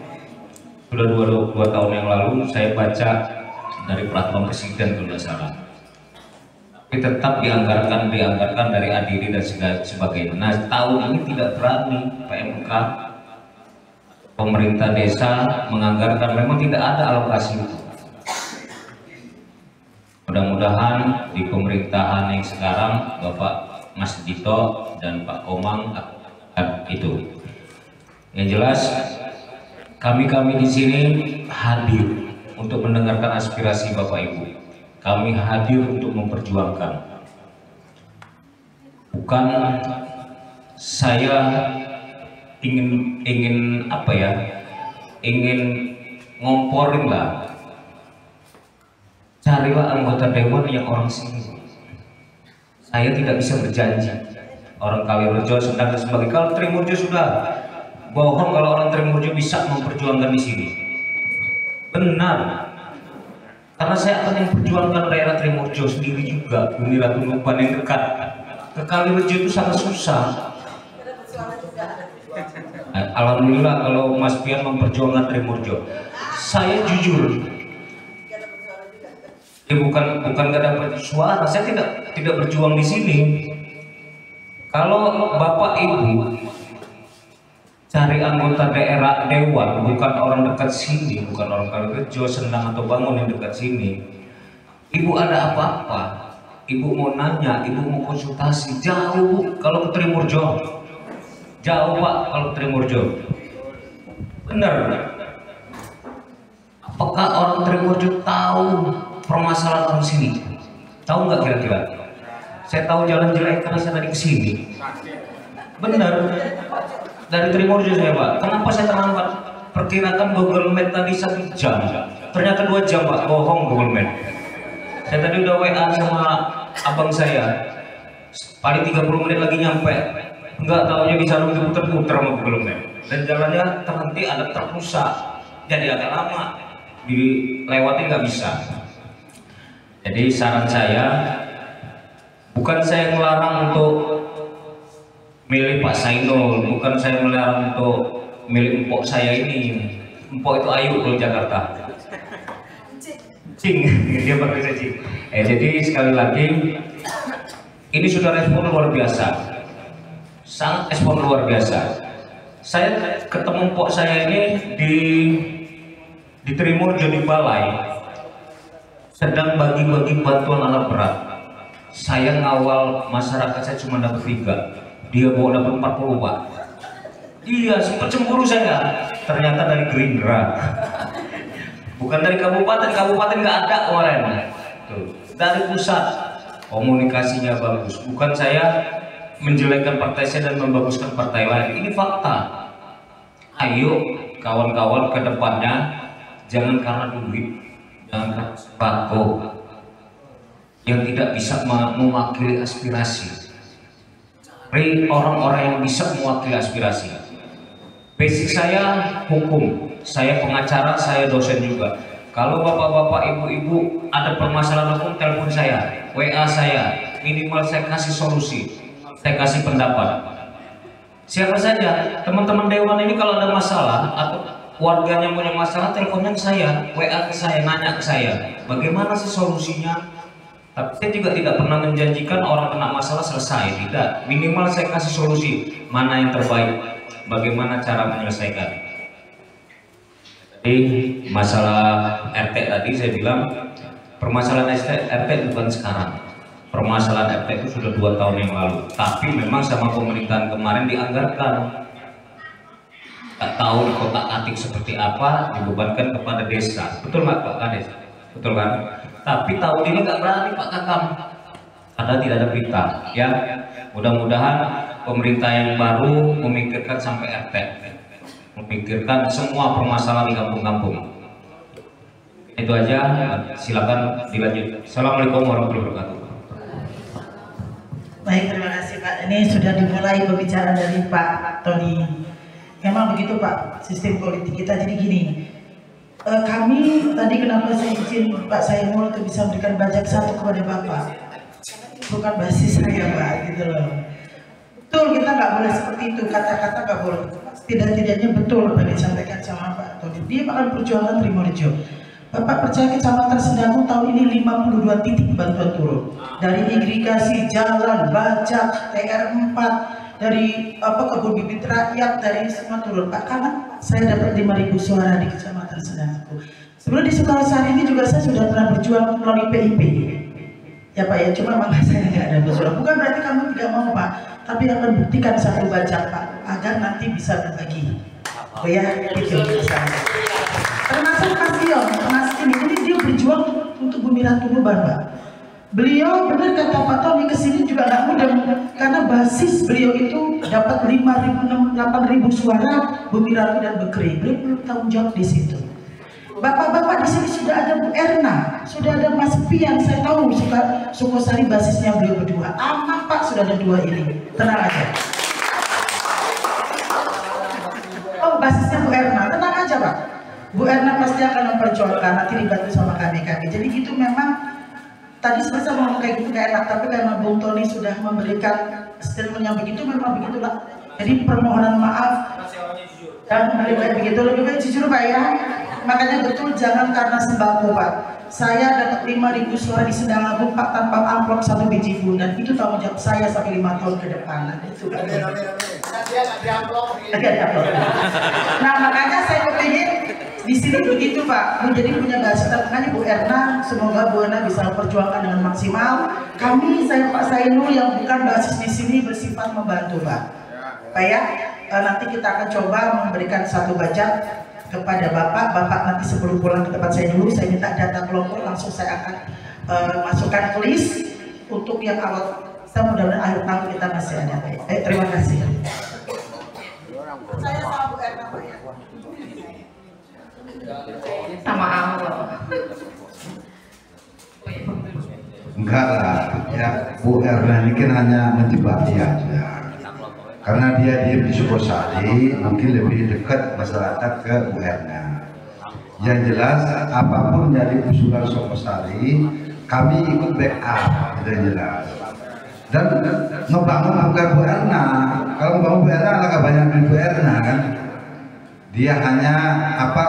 Sudah 2 tahun yang lalu saya baca dari peraturan presiden kalau tidak salah. Tapi tetap dianggarkan dari ADIRI dan sebagainya. Nah, tahun ini tidak berani PMK, pemerintah desa menganggarkan, memang tidak ada alokasi itu. Mudah-mudahan di pemerintahan yang sekarang Bapak Mas Dito dan Pak Komang itu. Yang jelas kami di sini hadir untuk mendengarkan aspirasi Bapak Ibu. Kami hadir untuk memperjuangkan. Bukan saya ingin apa ya? Ingin ngomporin lah. Carilah anggota dewan yang orang sini. Saya tidak bisa berjanji. Orang Kalirejo, Sendang dan sebagainya. Kalau Trimurjo sudah bohong kalau orang Trimurjo bisa memperjuangkan di sini. Benar. Karena saya akan memperjuangkan daerah Trimurjo sendiri juga. Bumi Ratu Nuban yang dekat. Ke Kalirejo itu sangat susah. Alhamdulillah kalau Mas Pian memperjuangkan Trimurjo. Saya jujur. Bukan gak dapat suara, saya tidak berjuang di sini. Kalau Bapak Ibu cari anggota daerah dewan, bukan orang dekat sini, bukan orang Kalirejo, Sendang atau Bangun yang dekat sini. Ibu ada apa-apa, Ibu mau nanya, Ibu mau konsultasi, jauh kalau ke Trimurjo, jauh Pak kalau ke Trimurjo. Benar. Apakah orang Trimurjo tahu permasalahan orang sini? Tahu nggak kira-kira? Saya tahu jalan jelek karena saya tadi kesini. Benar. Dari Trimurjo saya Pak. Kenapa saya terlambat? Perkirakan Google Map tadi 1 jam. Ternyata 2 jam Pak. Bohong Google Map. Saya tadi udah WA sama abang saya. Paling 30 menit lagi nyampe. Enggak taunya bisa puter-puter sama Google Map. Dan jalannya terhenti, ada truk rusak. Jadi agak lama. Dilewati nggak bisa. Jadi saran saya, bukan saya melarang untuk milih Pak Sainul, bukan saya melarang untuk milih empok saya ini. Empok itu Ayu kalau Jakarta. Cing, dia pakai cing. Jadi sekali lagi, ini sudah respon luar biasa, sangat respon luar biasa. Saya ketemu empok saya ini di Trimurjo di Balai. sedang bagi-bagi bantuan alat berat. Saya ngawal masyarakat, saya cuma dapat 3, dia mau dapat 40 Pak. Iya, sempat cemburu saya, ternyata dari Gerindra. Bukan dari kabupaten nggak ada kemarin. Tuh, dari pusat, komunikasinya bagus. Bukan saya menjelekkan partai saya dan membaguskan partai lain, ini fakta. Ayo kawan-kawan ke depannya, jangan karena duit, jangan karena sembako yang tidak bisa mewakili aspirasi. Cari orang-orang yang bisa mewakili aspirasi. Basic saya hukum, saya pengacara, saya dosen juga. Kalau bapak-bapak, ibu-ibu ada permasalahan hukum, telepon saya, WA saya, minimal saya kasih solusi, saya kasih pendapat. Siapa saja, teman-teman dewan ini kalau ada masalah atau warganya punya masalah, teleponnya ke saya, WA ke saya, nanya ke saya, bagaimana sih solusinya? Tapi saya juga tidak pernah menjanjikan orang kena masalah selesai, tidak. Minimal saya kasih solusi, mana yang terbaik, bagaimana cara menyelesaikan. Jadi masalah RT tadi saya bilang, permasalahan RT bukan sekarang. Permasalahan RT itu sudah 2 tahun yang lalu. Tapi memang sama pemerintahan kemarin dianggarkan. Tak tahu di kotak-atik seperti apa, dibebankan kepada desa. Betul nggak Pak Kades? Betul kan? Tapi tahun ini nggak berani Pak Kakam. Ada tidak ada berita. Ya, mudah-mudahan pemerintah yang baru memikirkan sampai RT, memikirkan semua permasalahan di kampung-kampung. Itu aja. Silakan dilanjut. Assalamualaikum warahmatullahi wabarakatuh. Baik, terima kasih Pak. Ini sudah dimulai pembicaraan dari Pak Tony. Memang begitu Pak, sistem politik kita jadi gini. Kami tadi kenapa saya izin Pak Saimul untuk bisa memberikan bajak 1 kepada Bapak, bukan basis saya Pak, gitu loh. Betul, kita nggak boleh seperti itu, kata-kata nggak boleh. Tidak-tidaknya betul apa yang disampaikan sama Pak Tony. Dia akan perjuangan Trimorejo. Bapak percaya Kecamatan Sedagung tahun ini 52 titik bantuan turun, dari irigasi, jalan, bajak, TR4, dari kebun bibit rakyat, dari semua turun Pak, karena saya dapat 5.000 suara di Kecamatan Sedagung. Sebelum di Sukawasari ini juga saya sudah pernah berjuang melalui PIP ya Pak ya, cuma memang saya nggak ada bersuara. Bukan berarti kamu tidak mau Pak, tapi akan buktikan 1 bajak Pak, agar nanti bisa berbagi. Oh ya, itu termasuk Mas Dion, Mas ini dia berjuang untuk Bumi Ratu Tuban Pak. Beliau benar kata Pak Tony, kesini juga nggak mudah, karena basis beliau itu dapat 8.000 suara Bumi Ratu dan Bekri. Beliau belum tanggung jawab di situ. Bapak-bapak di sini sudah ada Bu Erna, sudah ada Mas Pian, saya tahu Sukosari basisnya beliau berdua. Aman Pak, sudah ada 2 ini, tenang aja. Oh, basisnya Bu Erna, tenang aja Pak. Bu Erna pasti akan memperjuangkan, nanti dibantu sama kami. Jadi gitu memang. Tadi sebenarnya ngomong kayak gitu gak enak, tapi karena Bung Tony sudah memberikan statement yang begitu, memang begitulah. Jadi permohonan maaf dan lebih baik begitu, lebih baik jujur Pak ya. Makanya betul, jangan karena sembako Pak. Saya dapat 5.000 suara di Sedagung Pak tanpa amplop 1 biji pun, dan itu tanggung jawab saya sampai 5 tahun ke depan. Itu nah makanya saya kepingin di sini begitu Pak, menjadi punya basis. Makanya Bu Erna, semoga Bu Erna bisa memperjuangkan dengan maksimal. Kami, saya Pak Sainul yang bukan basis di sini bersifat membantu Pak. Pak ya, nanti kita akan coba memberikan 1 bajak kepada Bapak nanti sebelum pulang ke tempat saya dulu, saya minta data kelompok, langsung saya akan masukkan ke list untuk yang awal. Saya mudah-mudahan akhir tahun kita masih ada Pak. Terima kasih. Saya sama Bu Erna Pak ya. Sama Allah. Enggak lah, ya Bu Erna ini kan hanya menjebak dia aja. Karena dia di Sukosari, mungkin lebih dekat masyarakat ke Bu Erna. Yang jelas, apapun dari usulan Sukosari, kami ikut backup, itu yang jelas. Dan ngebangun bukan Bu Erna. Kalau ngebangun Bu Erna, agak banyak Bu Erna kan. Dia hanya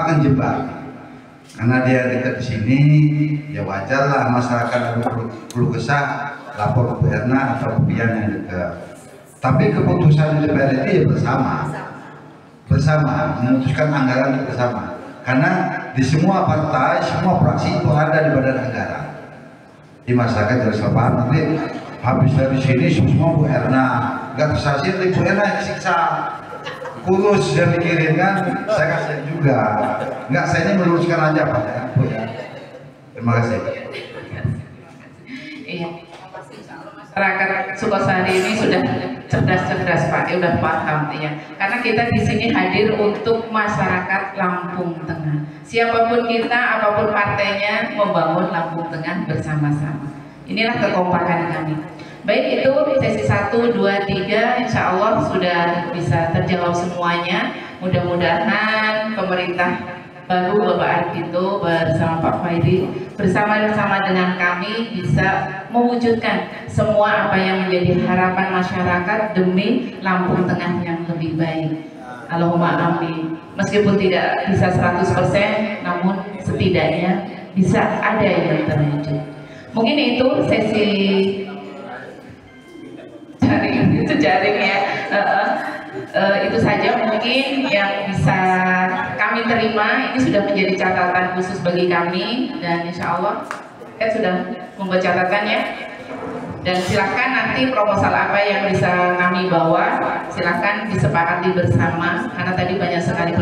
menjebak. Karena dia dekat di sini, ya wajarlah masyarakat perlu kesah lapor ke Bu Erna atau Pian yang dekat. Tapi keputusan DPR itu ya bersama memutuskan anggaran bersama. Karena di semua partai, semua fraksi itu ada di badan anggaran. Di masyarakat harus paham, nanti habis dari sini semua Bu Erna, nggak tersasil Bu Erna yang disiksa. Kurus dia mikirin kan, saya kasih juga. Nggak, saya ini meluruskan aja Pak ya, Bu ya. Terima kasih. Iya. Masyarakat Sukosari ini sudah cerdas-cerdas Pak, ya udah paham ya. Karena kita di sini hadir untuk masyarakat Lampung Tengah. Siapapun kita, apapun partainya, membangun Lampung Tengah bersama-sama. Inilah kekompakan kami. Baik, itu sesi 1, 2, 3 insya Allah sudah bisa terjawab semuanya. Mudah-mudahan pemerintah baru Bapak Ardhito bersama Pak Faidi bersama-sama dengan kami bisa mewujudkan semua apa yang menjadi harapan masyarakat demi Lampung Tengah yang lebih baik. Allahumma amin. Meskipun tidak bisa 100%, namun setidaknya bisa ada yang terwujud. Mungkin itu sesi jaring ya. Itu saja mungkin yang bisa kami terima. Ini sudah menjadi catatan khusus bagi kami dan insya Allah sudah membuat catatannya. Dan silahkan nanti proposal apa yang bisa kami bawa, silahkan disepakati bersama karena tadi banyak sekali